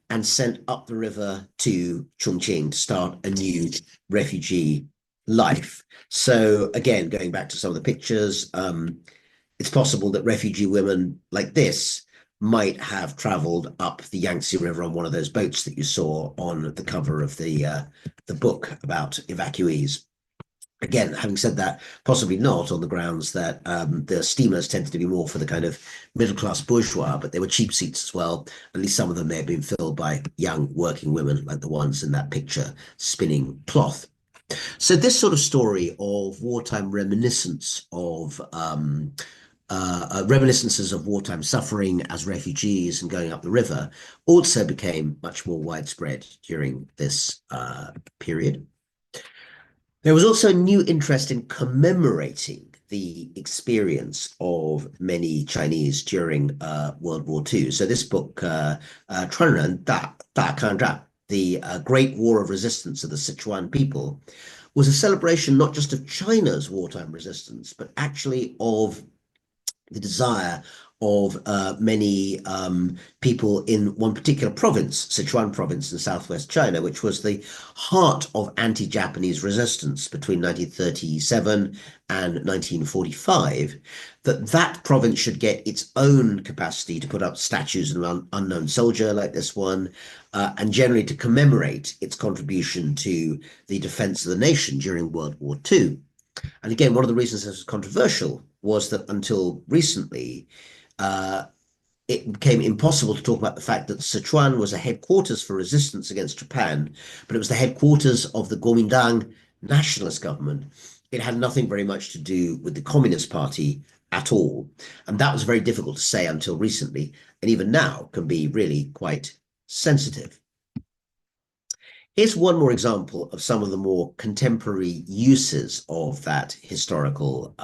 Speaker 2: and sent up the river to Chongqing to start a new refugee life. So again, going back to some of the pictures, it's possible that refugee women like this might have traveled up the Yangtze River on one of those boats that you saw on the cover of the book about evacuees. Again, having said that, possibly not, on the grounds that the steamers tended to be more for the kind of middle-class bourgeois, but they were cheap seats as well. At least some of them may have been filled by young working women, like the ones in that picture spinning cloth. So this sort of story of wartime reminiscence of reminiscences of wartime suffering as refugees and going up the river also became much more widespread during this period. There was also a new interest in commemorating the experience of many Chinese during World War II. So this book, Chunren Da Kan Zhang, the Great War of Resistance of the Sichuan people, was a celebration not just of China's wartime resistance, but actually of the desire of many people in one particular province, Sichuan province in southwest China, which was the heart of anti-Japanese resistance between 1937 and 1945, that province should get its own capacity to put up statues of an unknown soldier like this one, and generally to commemorate its contribution to the defense of the nation during World War II. And again, one of the reasons this was controversial was that until recently, it became impossible to talk about the fact that Sichuan was a headquarters for resistance against Japan, but it was the headquarters of the Kuomintang nationalist government. it had nothing very much to do with the Communist Party at all. And that was very difficult to say until recently, and even now can be really quite sensitive. Here's one more example of some of the more contemporary uses of that historical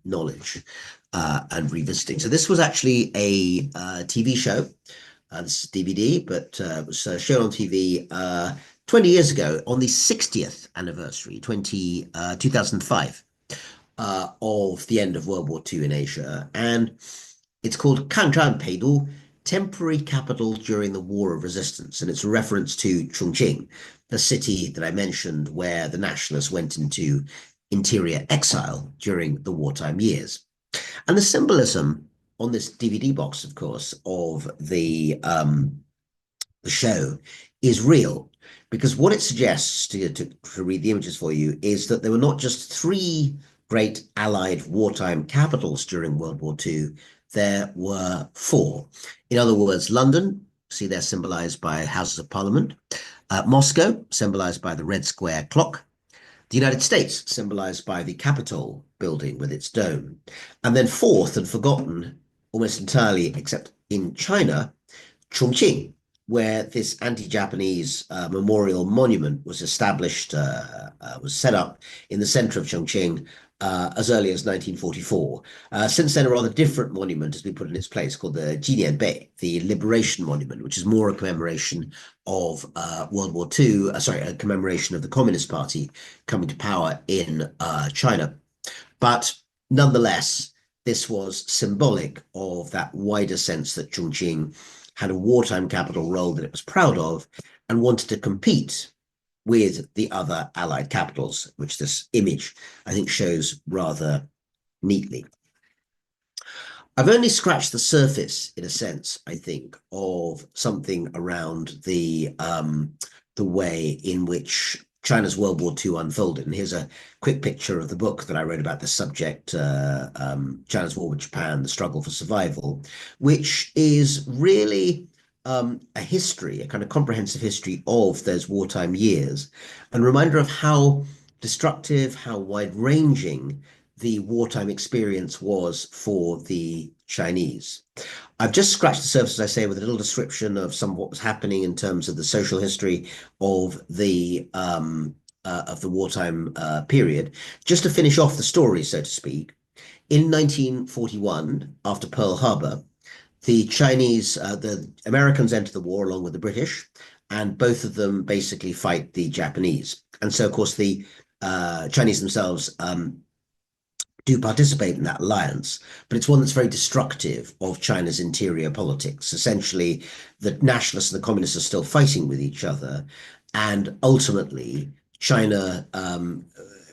Speaker 2: knowledge and revisiting. So this was actually a TV show. This is DVD, but it was shown on TV 20 years ago on the 60th anniversary, 2005, of the end of World War II in Asia. And it's called 抗战陪都, Temporary Capital During the War of Resistance. And it's a reference to Chongqing, the city that I mentioned where the nationalists went into interior exile during the wartime years. And the symbolism on this DVD box, of course, of the show is real, because what it suggests, to read the images for you, is that there were not just three great Allied wartime capitals during World War II, there were four. In other words, London, see they're symbolized by Houses of Parliament, Moscow, symbolized by the Red Square clock, the United States, symbolized by the Capitol building with its dome, and then fourth and forgotten almost entirely, except in China, Chongqing, where this anti-Japanese memorial monument was established, was set up in the center of Chongqing as early as 1944. Since then, a rather different monument has been put in its place called the Jinianbei, the Liberation Monument, which is more a commemoration of World War II, a commemoration of the Communist Party coming to power in China. But nonetheless, this was symbolic of that wider sense that Chongqing had a wartime capital role that it was proud of and wanted to compete with the other Allied capitals, which this image, I think, shows rather neatly. I've only scratched the surface, in a sense, I think, of something around the way in which China's World War II unfolded. And here's a quick picture of the book that I wrote about this subject, China's War with Japan, The Struggle for Survival, which is really a history, a kind of comprehensive history of those wartime years, and a reminder of how destructive, how wide-ranging the wartime experience was for the Chinese. I've just scratched the surface, as I say, with a little description of some of what was happening in terms of the social history of the wartime period. Just to finish off the story, so to speak, in 1941, after Pearl Harbor, the Americans enter the war along with the British, and both of them basically fight the Japanese. And so, of course, the Chinese themselves do participate in that alliance, but it's one that's very destructive of China's interior politics. Essentially, the nationalists and the communists are still fighting with each other, and ultimately, China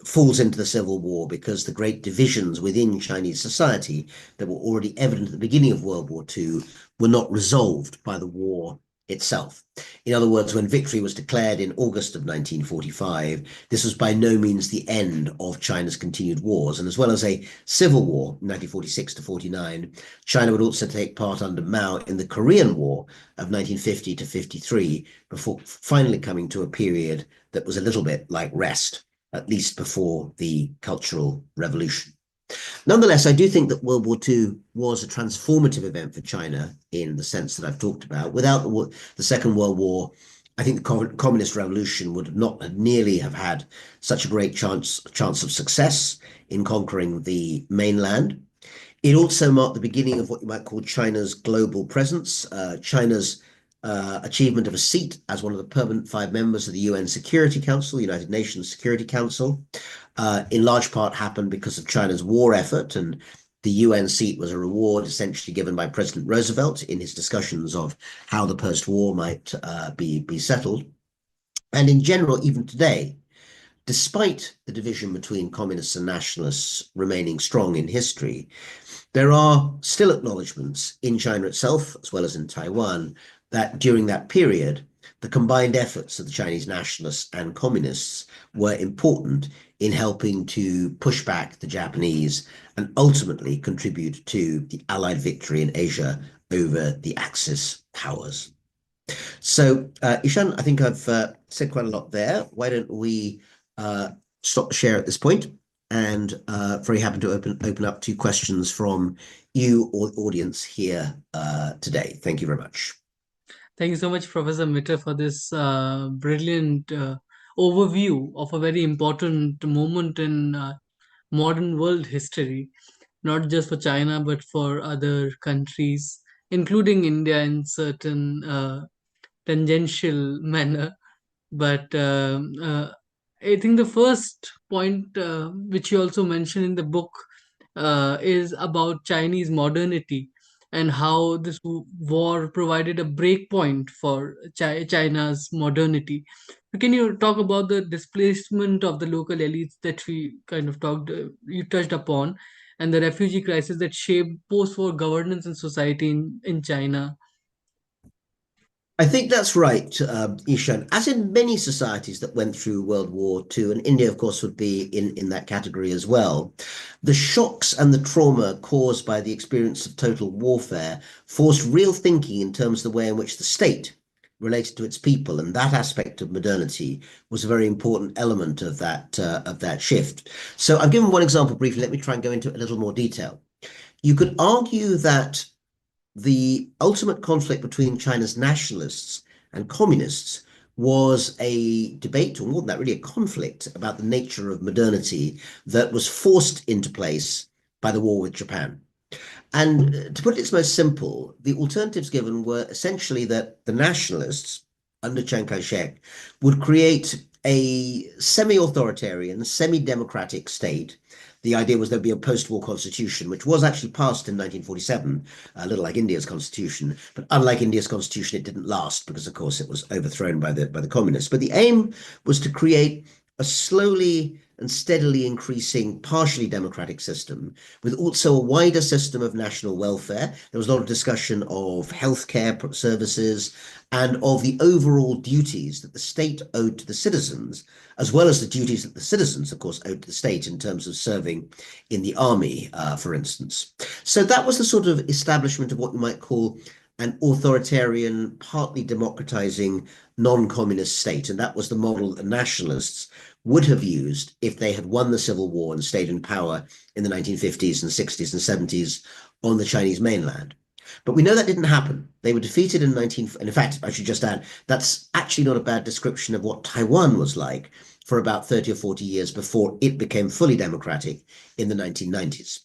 Speaker 2: falls into the civil war because the great divisions within Chinese society that were already evident at the beginning of World War II were not resolved by the war itself. In other words, when victory was declared in August of 1945, this was by no means the end of China's continued wars. And as well as a civil war, 1946 to 49, China would also take part under Mao in the Korean War of 1950 to 53, before finally coming to a period that was a little bit like rest, at least before the Cultural Revolution. Nonetheless, I do think that World War II was a transformative event for China in the sense that I've talked about. Without the Second World War, I think the Communist Revolution would not nearly have had such a great chance of success in conquering the mainland. It also marked the beginning of what you might call China's global presence, China's achievement of a seat as one of the permanent 5 members of the UN Security Council, United Nations Security Council, in large part happened because of China's war effort, and the UN seat was a reward essentially given by President Roosevelt in his discussions of how the post-war might be settled. And in general, even today, despite the division between communists and nationalists remaining strong in history, there are still acknowledgements in China itself, as well as in Taiwan, that during that period, the combined efforts of the Chinese nationalists and communists were important in helping to push back the Japanese and ultimately contribute to the Allied victory in Asia over the Axis powers. So, Ishan, I think I've said quite a lot there. Why don't we stop the share at this point and very happy to open up to questions from you or audience here today. Thank you very much.
Speaker 1: Thank you so much, Professor Mitter, for this brilliant overview of a very important moment in modern world history, not just for China, but for other countries, including India in certain tangential manner. But I think the first point, which you also mentioned in the book, is about Chinese modernity and how this war provided a break point for China's modernity. Can you talk about the displacement of the local elites that we kind of you touched upon, and the refugee crisis that shaped post-war governance and society in China?
Speaker 2: I think that's right, Ishan. As in many societies that went through World War II, and India, of course, would be in that category as well, the shocks and the trauma caused by the experience of total warfare forced real thinking in terms of the way in which the state related to its people, and that aspect of modernity was a very important element of that shift. So I've given one example briefly. Let me try and go into it a little more detail. You could argue that the ultimate conflict between China's nationalists and communists was a debate, or more than that, really a conflict about the nature of modernity that was forced into place by the war with Japan. And to put it its most simple, the alternatives given were essentially that the nationalists under Chiang Kai-shek would create a semi-authoritarian, semi-democratic state. The idea was there'd be a post-war constitution, which was actually passed in 1947, a little like India's constitution. But unlike India's constitution, it didn't last because, of course, it was overthrown by the communists. But the aim was to create a slowly and steadily increasing partially democratic system with also a wider system of national welfare. There was a lot of discussion of healthcare services and of the overall duties that the state owed to the citizens, as well as the duties that the citizens, of course, owed to the state in terms of serving in the army, for instance. So that was the sort of establishment of what you might call an authoritarian, partly democratizing, non-communist state. And that was the model that the nationalists would have used if they had won the Civil War and stayed in power in the 1950s and 60s and 70s on the Chinese mainland. But we know that didn't happen. They were defeated in and in fact, I should just add, that's actually not a bad description of what Taiwan was like for about 30 or 40 years before it became fully democratic in the 1990s.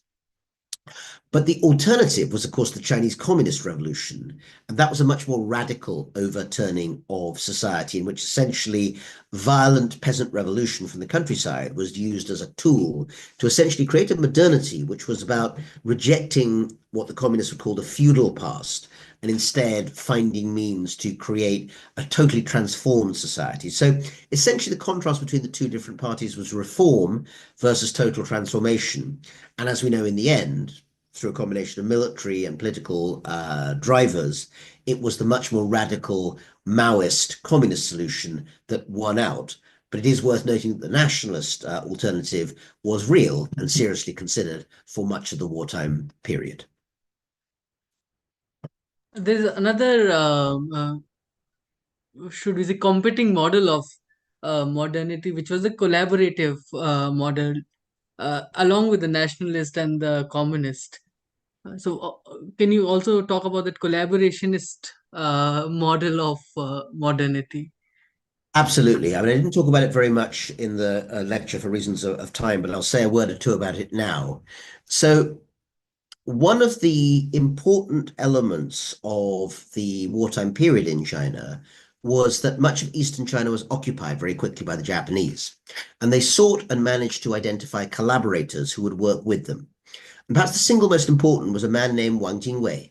Speaker 2: But the alternative was, of course, the Chinese Communist Revolution. And that was a much more radical overturning of society in which essentially violent peasant revolution from the countryside was used as a tool to essentially create a modernity which was about rejecting what the communists would call the feudal past and instead finding means to create a totally transformed society. So essentially the contrast between the two different parties was reform versus total transformation. And as we know in the end, through a combination of military and political drivers, it was the much more radical Maoist communist solution that won out. But it is worth noting that the nationalist alternative was real and seriously considered for much of the wartime period.
Speaker 1: There's another, should we say, competing model of modernity, which was a collaborative model along with the nationalist and the communist. Can you also talk about that collaborationist model of modernity?
Speaker 2: Absolutely. I mean, I didn't talk about it very much in the lecture for reasons of time, but I'll say a word or two about it now. So one of the important elements of the wartime period in China was that much of Eastern China was occupied very quickly by the Japanese, and they sought and managed to identify collaborators who would work with them. And perhaps the single most important was a man named Wang Jingwei,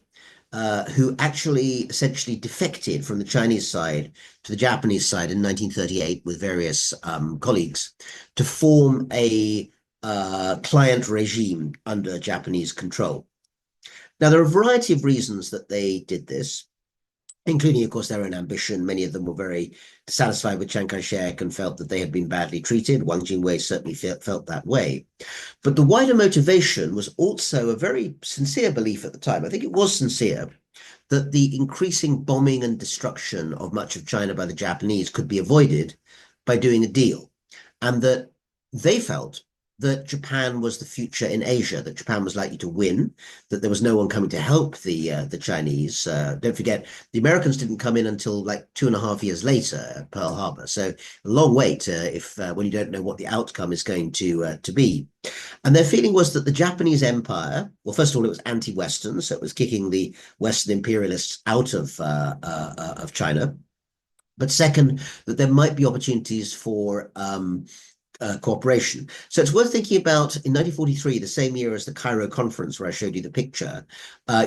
Speaker 2: who actually essentially defected from the Chinese side to the Japanese side in 1938 with various colleagues to form a client regime under Japanese control. Now, there are a variety of reasons that they did this, including, of course, their own ambition. Many of them were very dissatisfied with Chiang Kai-shek and felt that they had been badly treated. Wang Jingwei certainly felt that way. But the wider motivation was also a very sincere belief at the time. I think it was sincere that the increasing bombing and destruction of much of China by the Japanese could be avoided by doing a deal. And that they felt that Japan was the future in Asia, that Japan was likely to win, that there was no one coming to help the Chinese. Don't forget, the Americans didn't come in until like 2.5 years later at Pearl Harbor. So a long wait if when you don't know what the outcome is going to be. And their feeling was that the Japanese empire, well, first of all, it was anti-Western, so it was kicking the Western imperialists out of China. But second, that there might be opportunities for cooperation. So it's worth thinking about in 1943, the same year as the Cairo conference where I showed you the picture,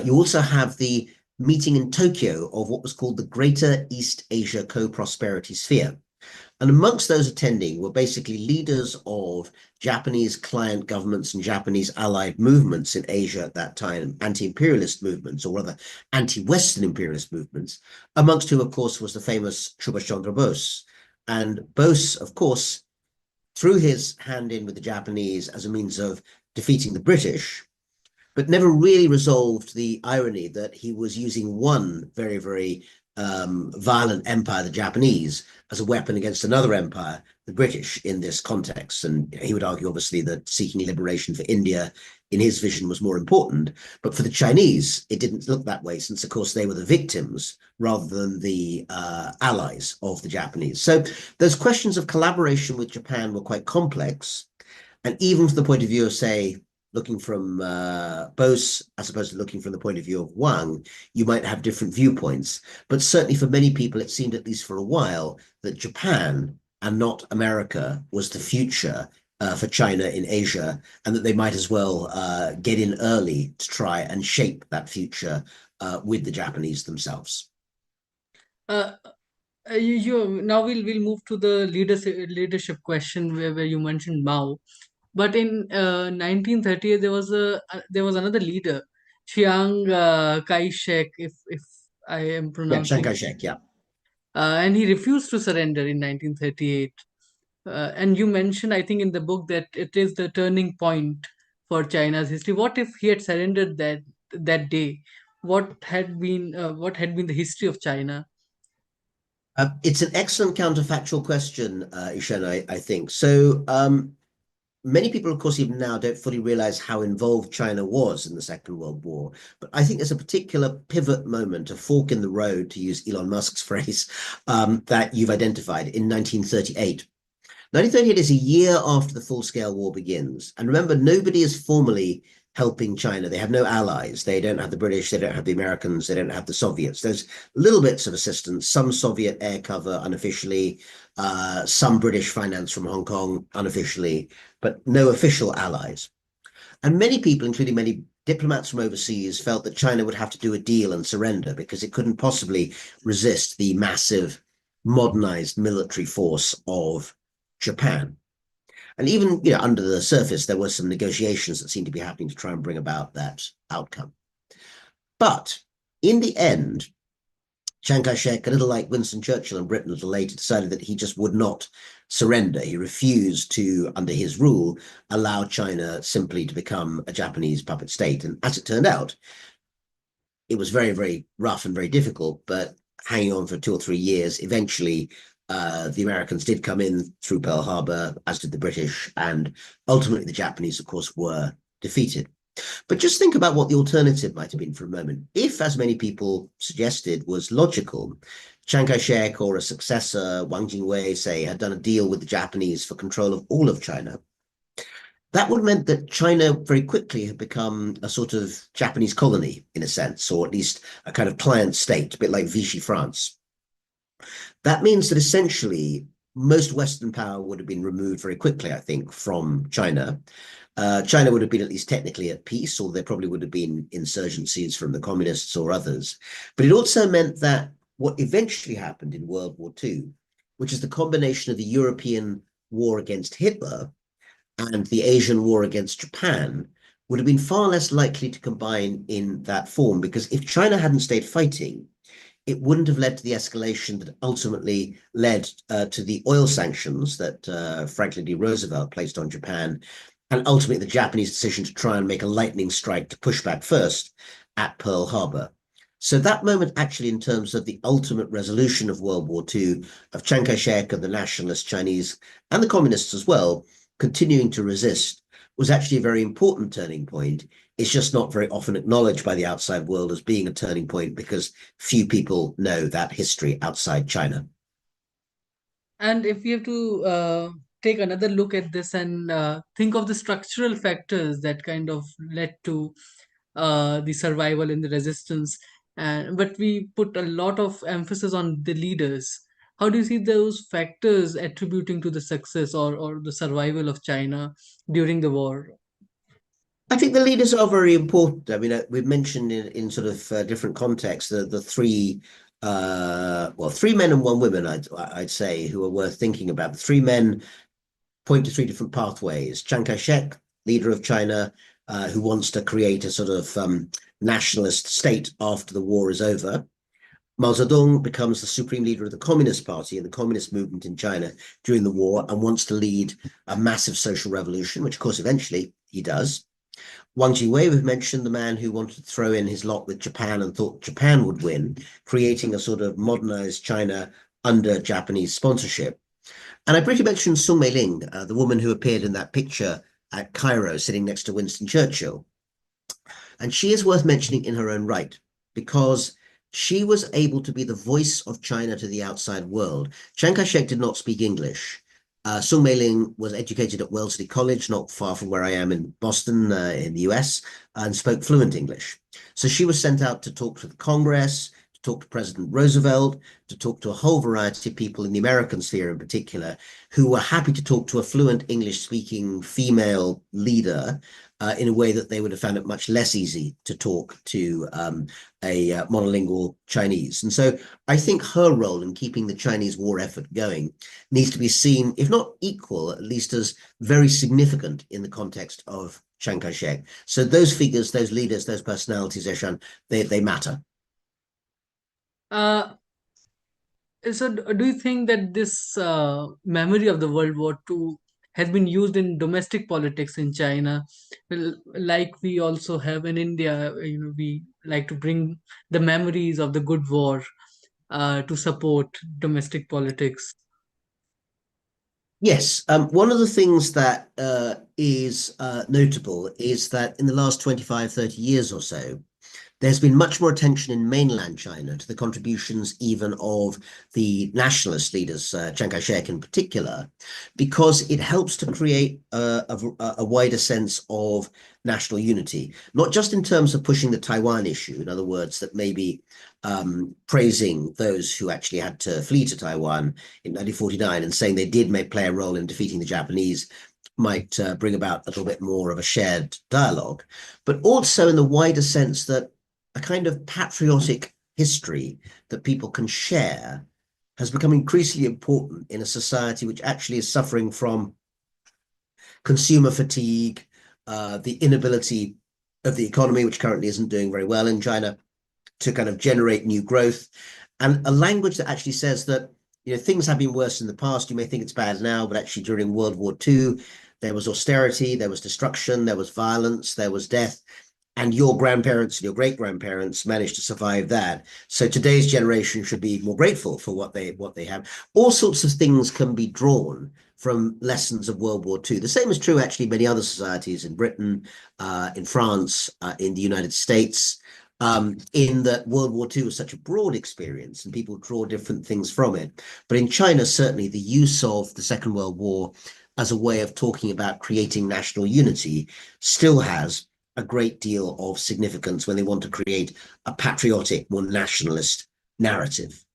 Speaker 2: you also have the meeting in Tokyo of what was called the Greater East Asia Co-Prosperity Sphere. And amongst those attending were basically leaders of Japanese client governments and Japanese allied movements in Asia at that time, anti-imperialist movements, or rather anti-Western imperialist movements, amongst whom, of course, was the famous Subhash Chandra Bose. And Bose, of course, threw his hand in with the Japanese as a means of defeating the British, but never really resolved the irony that he was using one very, very violent empire, the Japanese, as a weapon against another empire, the British, in this context. And he would argue, obviously, that seeking liberation for India, in his vision, was more important. But for the Chinese, it didn't look that way, since, of course, they were the victims rather than the allies of the Japanese. So those questions of collaboration with Japan were quite complex. And even from the point of view of, say, looking from Bose, as opposed to looking from the point of view of Wang, you might have different viewpoints. But certainly for many people, it seemed, at least for a while, that Japan and not America was the future for China in Asia, and that they might as well get in early to try and shape that future with the Japanese themselves.
Speaker 1: Uh, now we'll move to the leadership question where you mentioned Mao. But in 1938, there was another leader, Chiang Kai-shek, if I am
Speaker 2: Yeah, Chiang
Speaker 1: pronouncing,
Speaker 2: Kai-shek, yeah.
Speaker 1: and he refused to surrender in 1938. And you mentioned, I think, in the book that it is the turning point for China's history. What if he had surrendered that day? What had been the history of China?
Speaker 2: It's an excellent counterfactual question, Ishan, I think. So many people, of course, even now don't fully realize how involved China was in the Second World War. But I think there's a particular pivot moment, a fork in the road, to use Elon Musk's phrase, that you've identified in 1938. 1938 is a year after the full-scale war begins. And remember, nobody is formally helping China. They have no allies. They don't have the British. They don't have the Americans. They don't have the Soviets. There's little bits of assistance, some Soviet air cover unofficially, some British finance from Hong Kong unofficially, but no official allies. And many people, including many diplomats from overseas, felt that China would have to do a deal and surrender because it couldn't possibly resist the massive modernized military force of Japan. And even, under the surface, there were some negotiations that seemed to be happening to try and bring about that outcome. But in the end, Chiang Kai-shek, a little like Winston Churchill in Britain a little later, decided that he just would not surrender. He refused to, under his rule, allow China simply to become a Japanese puppet state. And as it turned out, it was very, very rough and very difficult, but hanging on for 2 or 3 years, eventually the Americans did come in through Pearl Harbor, as did the British, and ultimately the Japanese, of course, were defeated. But just think about what the alternative might have been for a moment. If, as many people suggested, was logical, Chiang Kai-shek or a successor, Wang Jingwei, say, had done a deal with the Japanese for control of all of China, that would have meant that China very quickly had become a sort of Japanese colony, in a sense, or at least a kind of client state, a bit like Vichy France. That means that essentially most Western power would have been removed very quickly, I think, from China. China would have been at least technically at peace, or there probably would have been insurgencies from the communists or others. But it also meant that what eventually happened in World War II, which is the combination of the European war against Hitler and the Asian war against Japan, would have been far less likely to combine in that form, because if China hadn't stayed fighting, it wouldn't have led to the escalation that ultimately led to the oil sanctions that Franklin D. Roosevelt placed on Japan, and ultimately the Japanese decision to try and make a lightning strike to push back first at Pearl Harbor. So that moment, actually, in terms of the ultimate resolution of World War II, of Chiang Kai-shek and the nationalist Chinese and the communists as well, continuing to resist was actually a very important turning point. It's just not very often acknowledged by the outside world as being a turning point because few people know that history outside China.
Speaker 1: And if we have to take another look at this and think of the structural factors that kind of led to the survival and the resistance, but we put a lot of emphasis on the leaders. How do you see those factors attributing to the success or the survival of China during the war?
Speaker 2: I think the leaders are very important. I mean, we've mentioned in sort of different contexts the three, well, three men and one woman, I'd say, who are worth thinking about. The three men point to three different pathways. Chiang Kai-shek, leader of China, who wants to create a sort of nationalist state after the war is over. Mao Zedong becomes the supreme leader of the Communist Party and the communist movement in China during the war and wants to lead a massive social revolution, which of course eventually he does. Wang Jiwei, we've mentioned, the man who wanted to throw in his lot with Japan and thought Japan would win, creating a sort of modernized China under Japanese sponsorship. And I briefly mentioned Sun Meiling, the woman who appeared in that picture at Cairo sitting next to Winston Churchill. And she is worth mentioning in her own right because she was able to be the voice of China to the outside world. Chiang Kai-shek did not speak English. Sun Meiling was educated at Wellesley College, not far from where I am in Boston, in the US, and spoke fluent English. So she was sent out to talk to the Congress, to talk to President Roosevelt, to talk to a whole variety of people in the American sphere in particular, who were happy to talk to a fluent English-speaking female leader in a way that they would have found it much less easy to talk to a monolingual Chinese. And so I think her role in keeping the Chinese war effort going needs to be seen, if not equal, at least as very significant in the context of Chiang Kai-shek. So those figures, those leaders, those personalities, Eshan, they matter.
Speaker 1: Uh, so, do you think that this memory of the World War II has been used in domestic politics in China? Well, like we also have in India, we like to bring the memories of the good war to support domestic politics.
Speaker 2: Yes, one of the things that is notable is that in the last 25, 30 years or so, there's been much more attention in mainland China to the contributions even of the nationalist leaders, Chiang Kai-shek in particular, because it helps to create a wider sense of national unity, not just in terms of pushing the Taiwan issue, in other words, that maybe praising those who actually had to flee to Taiwan in 1949 and saying they did play a role in defeating the Japanese might bring about a little bit more of a shared dialogue, but also in the wider sense that a kind of patriotic history that people can share has become increasingly important in a society which actually is suffering from consumer fatigue, the inability of the economy, which currently isn't doing very well in China, to kind of generate new growth, and a language that actually says that things have been worse in the past. You may think it's bad now, but actually during World War II, there was austerity, there was destruction, there was violence, there was death. And your grandparents and your great grandparents managed to survive that. So today's generation should be more grateful for what they have. All sorts of things can be drawn from lessons of World War II. The same is true, actually, many other societies in Britain, in France, in the United States, in that World War II was such a broad experience and people draw different things from it. But in China, certainly the use of the Second World War as a way of talking about creating national unity still has a great deal of significance when they want to create a patriotic, more nationalist narrative.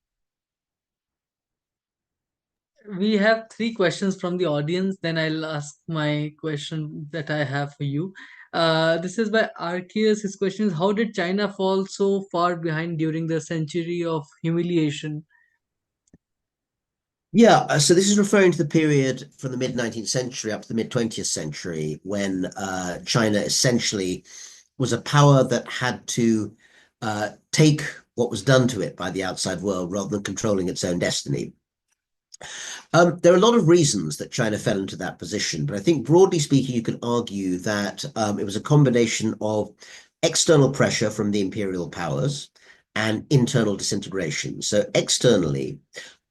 Speaker 1: We have three questions from the audience. Then I'll ask my question that I have for you. This is by Arceus. His question is: how did China fall so far behind during the century of humiliation?
Speaker 2: Yeah, so this is referring to the period from the mid 19th century up to the mid 20th century when China essentially was a power that had to take what was done to it by the outside world rather than controlling its own destiny. There are a lot of reasons that China fell into that position, but I think broadly speaking, you can argue that it was a combination of external pressure from the imperial powers and internal disintegration. So externally,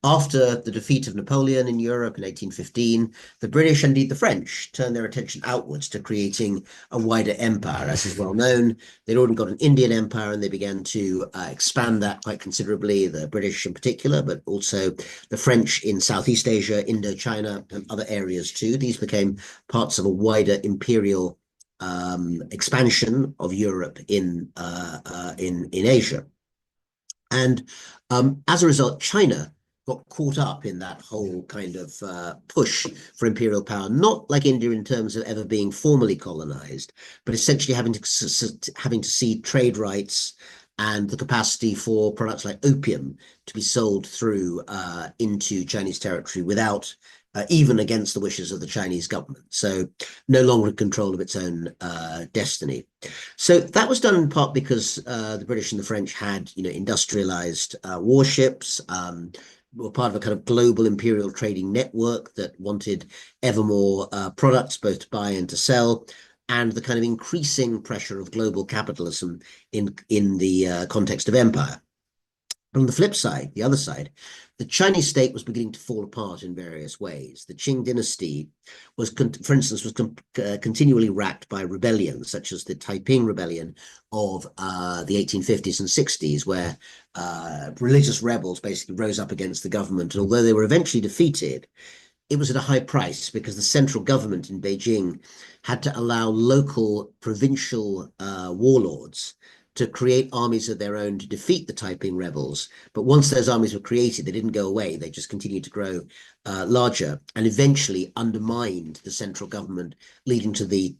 Speaker 2: After the defeat of Napoleon in Europe in 1815, the British and indeed the French turned their attention outwards to creating a wider empire. As is well known, they'd already got an Indian empire and they began to expand that quite considerably, the British in particular, but also the French in Southeast Asia, Indochina, and other areas too. These became parts of a wider imperial expansion of Europe in Asia. And as a result, China got caught up in that whole kind of push for imperial power, not like India in terms of ever being formally colonized, but essentially having to see trade rights and the capacity for products like opium to be sold through into Chinese territory without even against the wishes of the Chinese government. So no longer in control of its own destiny. So that was done in part because the British and the French had, industrialized warships, were part of a kind of global imperial trading network that wanted ever more products, both to buy and to sell, and the kind of increasing pressure of global capitalism in the context of empire. But on the flip side, the other side, the Chinese state was beginning to fall apart in various ways. The Qing dynasty was, for instance, was continually racked by rebellions, such as the Taiping Rebellion of the 1850s and 60s, where religious rebels basically rose up against the government. And although they were eventually defeated, it was at a high price because the central government in Beijing had to allow local provincial warlords to create armies of their own to defeat the Taiping rebels. But once those armies were created, they didn't go away. They just continued to grow larger and eventually undermined the central government, leading to the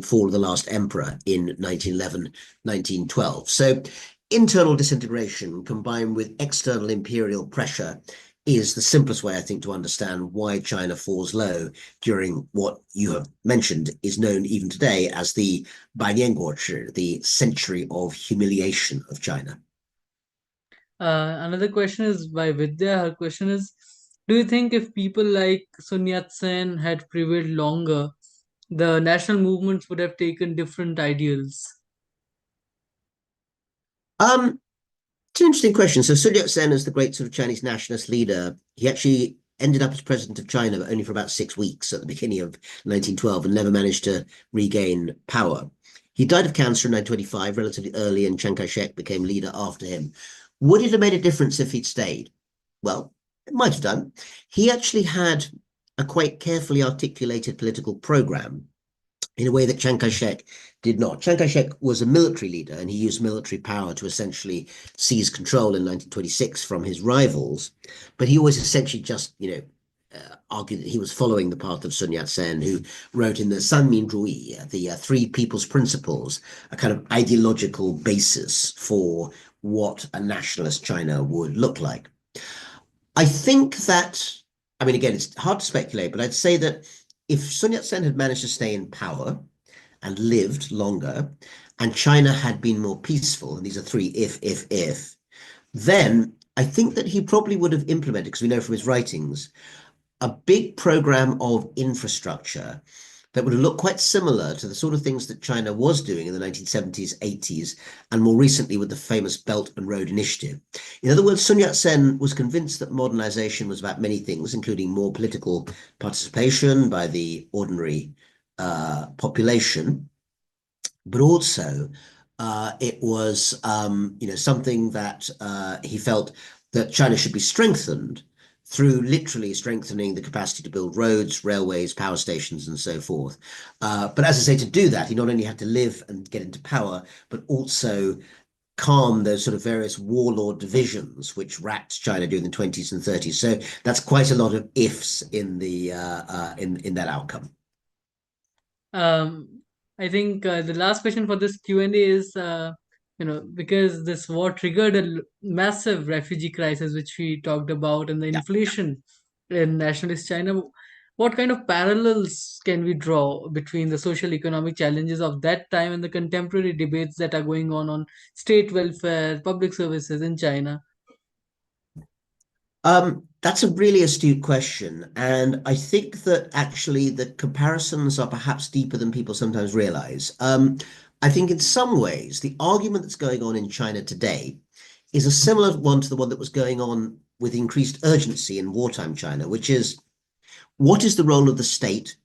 Speaker 2: fall of the last emperor in 1911, 1912. So internal disintegration combined with external imperial pressure is the simplest way, I think, to understand why China falls low during what you have mentioned is known even today as the 百年国耻, the century of humiliation of China.
Speaker 1: Another question is by Vidya. Her question is, do you think if people like Sun Yat-sen had prevailed longer, the national movements would have taken different ideals?
Speaker 2: Um, It's an interesting question. So Sun Yat-sen, as the great sort of Chinese nationalist leader, he actually ended up as president of China, but only for about 6 weeks at the beginning of 1912 and never managed to regain power. He died of cancer in 1925, relatively early, and Chiang Kai-shek became leader after him. Would it have made a difference if he'd stayed? Well, it might have done. He actually had a quite carefully articulated political program in a way that Chiang Kai-shek did not. Chiang Kai-shek was a military leader and he used military power to essentially seize control in 1926 from his rivals. But he always essentially just, argued that he was following the path of Sun Yat-sen, who wrote in the Sanminzhuyi, the Three People's Principles, a kind of ideological basis for what a nationalist China would look like. I think that, I mean, again, it's hard to speculate, but I'd say that if Sun Yat-sen had managed to stay in power and lived longer, and China had been more peaceful, and these are three if, then I think that he probably would have implemented, because we know from his writings, a big program of infrastructure that would have looked quite similar to the sort of things that China was doing in the 1970s, 80s, and more recently with the famous Belt and Road Initiative. In other words, Sun Yat-sen was convinced that modernization was about many things, including more political participation by the ordinary population, but also it was something that he felt that China should be strengthened through literally strengthening the capacity to build roads, railways, power stations, and so forth. But as I say, to do that, he not only had to live and get into power, but also calm those sort of various warlord divisions which racked China during the 20s and 30s. So that's quite a lot of ifs in the in that outcome.
Speaker 1: Um, I think the last question for this Q&A is, because this war triggered a massive refugee crisis, which we talked about, and the
Speaker 2: Yeah.
Speaker 1: inflation in nationalist China. What kind of parallels can we draw between the social economic challenges of that time and the contemporary debates that are going on state welfare, public services in China?
Speaker 2: That's a really astute question. And I think that actually the comparisons are perhaps deeper than people sometimes realize. I think in some ways, the argument that's going on in China today is a similar one to the one that was going on with increased urgency in wartime China, which is what is the role of the state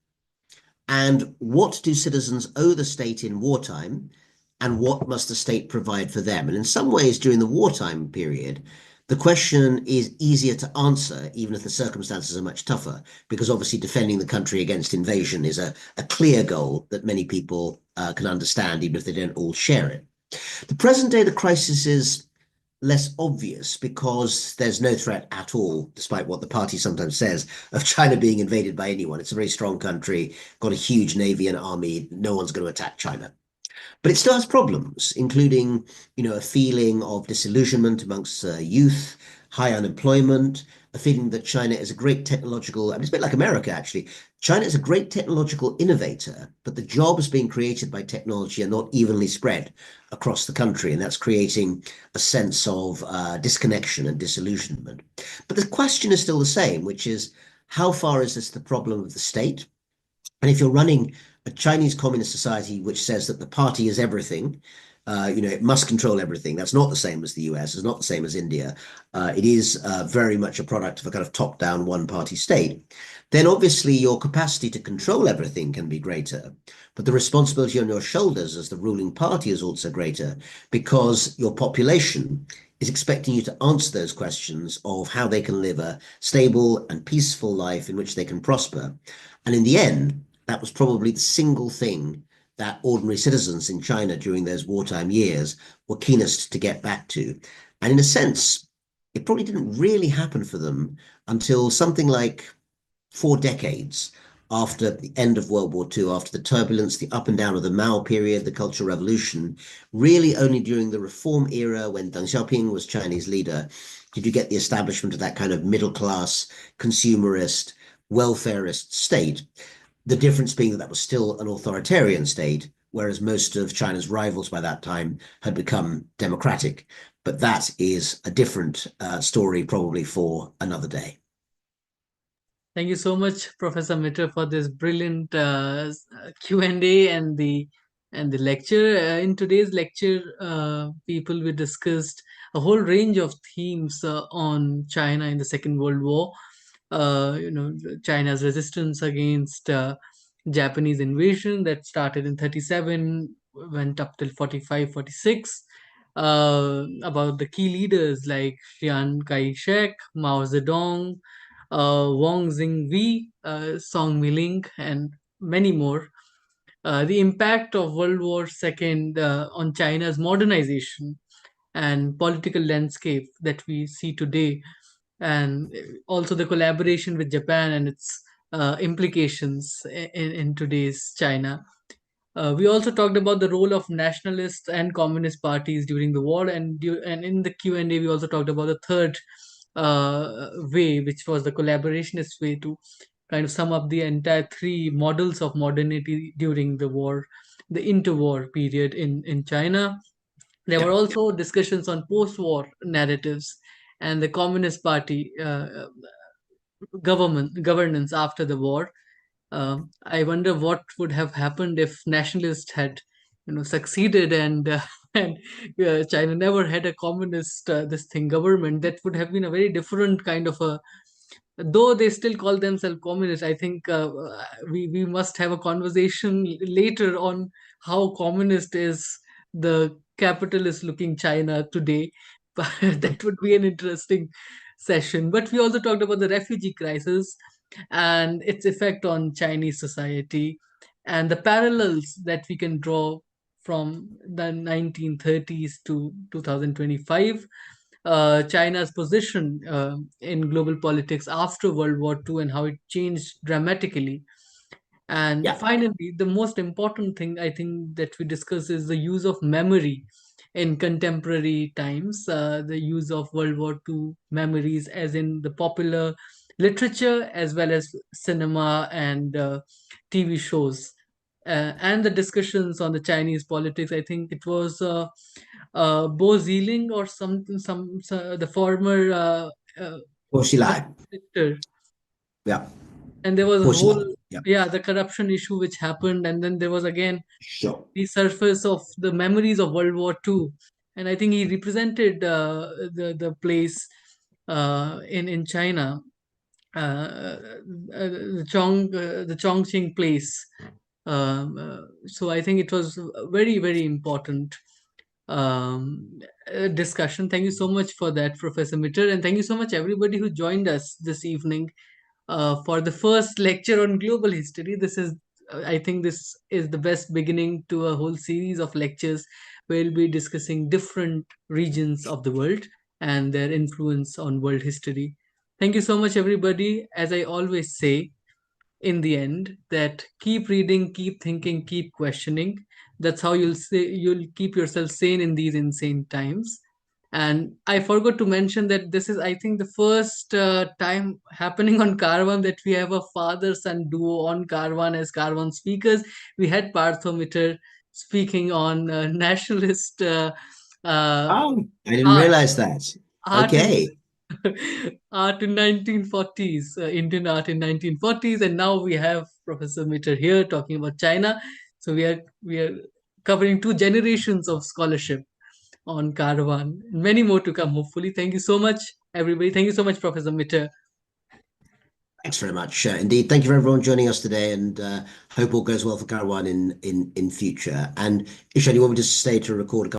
Speaker 2: and what do citizens owe the state in wartime and what must the state provide for them? And in some ways, during the wartime period, the question is easier to answer, even if the circumstances are much tougher, because obviously defending the country against invasion is a clear goal that many people can understand, even if they don't all share it. The present day, the crisis is less obvious because there's no threat at all, despite what the party sometimes says, of China being invaded by anyone. It's a very strong country, got a huge navy and army. No one's going to attack China. But it still has problems, including, a feeling of disillusionment amongst youth, high unemployment, a feeling that China is a great technological, it's a bit like America, actually. China is a great technological innovator, but the jobs being created by technology are not evenly spread across the country, and that's creating a sense of disconnection and disillusionment. But the question is still the same, which is how far is this the problem of the state? And if you're running a Chinese communist society which says that the party is everything, it must control everything. That's not the same as the US. It's not the same as India. It is very much a product of a kind of top-down one-party state. Then obviously your capacity to control everything can be greater, but the responsibility on your shoulders as the ruling party is also greater because your population is expecting you to answer those questions of how they can live a stable and peaceful life in which they can prosper. And in the end, that was probably the single thing that ordinary citizens in China during those wartime years were keenest to get back to. And in a sense, it probably didn't really happen for them until something like 4 decades after the end of World War II, after the turbulence, the up and down of the Mao period, the Cultural Revolution. Really only during the reform era when Deng Xiaoping was Chinese leader did you get the establishment of that kind of middle class, consumerist, welfarist state. The difference being that that was still an authoritarian state, whereas most of China's rivals by that time had become democratic. But that is a different story, probably for another day.
Speaker 1: Thank you so much, Professor Mitter, for this brilliant Q&A and the lecture. In today's lecture, people we discussed a whole range of themes on China in the Second World War. China's resistance against Japanese invasion that started in 37, went up till 45, 46. About the key leaders like Chiang Kai-shek, Mao Zedong, Wang Xingwi, Song Miling, and many more. The impact of World War II on China's modernization and political landscape that we see today, and also the collaboration with Japan and its implications in today's China. We also talked about the role of nationalist and communist parties during the war, and in the Q&A we also talked about the third way, which was the collaborationist way to kind of sum up the entire three models of modernity during the war, the interwar period in China. There were
Speaker 2: Yeah.
Speaker 1: also discussions on post-war narratives and the Communist Party governance after the war. I wonder what would have happened if nationalists had, succeeded and and China never had a communist this thing government. That would have been a very different kind of a. Though they still call themselves communists, I think we must have a conversation later on how communist is the capitalist looking China today. But that would be an interesting session. But we also talked about the refugee crisis and its effect on Chinese society and the parallels that we can draw from the 1930s to 2025. China's position in global politics after World War II and how it changed dramatically. And
Speaker 2: Yeah.
Speaker 1: finally, the most important thing I think that we discuss is the use of memory in contemporary times, the use of World War II memories, as in the popular literature as well as cinema and TV shows. And the discussions on the Chinese politics, I think it was Bo Zealing or the former uh,
Speaker 2: Porcelai.
Speaker 1: minister,
Speaker 2: Yeah.
Speaker 1: and there was a whole,
Speaker 2: Porcelai. Yeah.
Speaker 1: yeah, the corruption issue which happened, and then there was again
Speaker 2: Sure.
Speaker 1: the surface of the memories of World War II and I think he represented the place in China, the Chongqing place. So I think it was a very, very important discussion. Thank you so much for that, Professor Mitter, and thank you so much everybody who joined us this evening for the first lecture on global history. I think this is the best beginning to a whole series of lectures where we'll be discussing different regions of the world and their influence on world history. Thank you so much, everybody. As I always say, in the end, that keep reading, keep thinking, keep questioning. That's how you'll keep yourself sane in these insane times. And I forgot to mention that this is, I think, the first time happening on Karwaan that we have a father-son duo on Karwaan as Karwaan speakers. We had Parthometer speaking on nationalist uh,
Speaker 2: Oh, I didn't
Speaker 1: art,
Speaker 2: realize that.
Speaker 1: art in
Speaker 2: Okay.
Speaker 1: art in 1940s, Indian art in 1940s, and now we have Professor Mitter here talking about China. So we are covering two generations of scholarship on Karwaan, and many more to come, hopefully. Thank you so much, everybody. Thank you so much, Professor Mitter.
Speaker 2: Thanks very much. Indeed. Thank you for everyone joining us today, and hope all goes well for Karwaan in future. And Ishan, you want me to stay to record a couple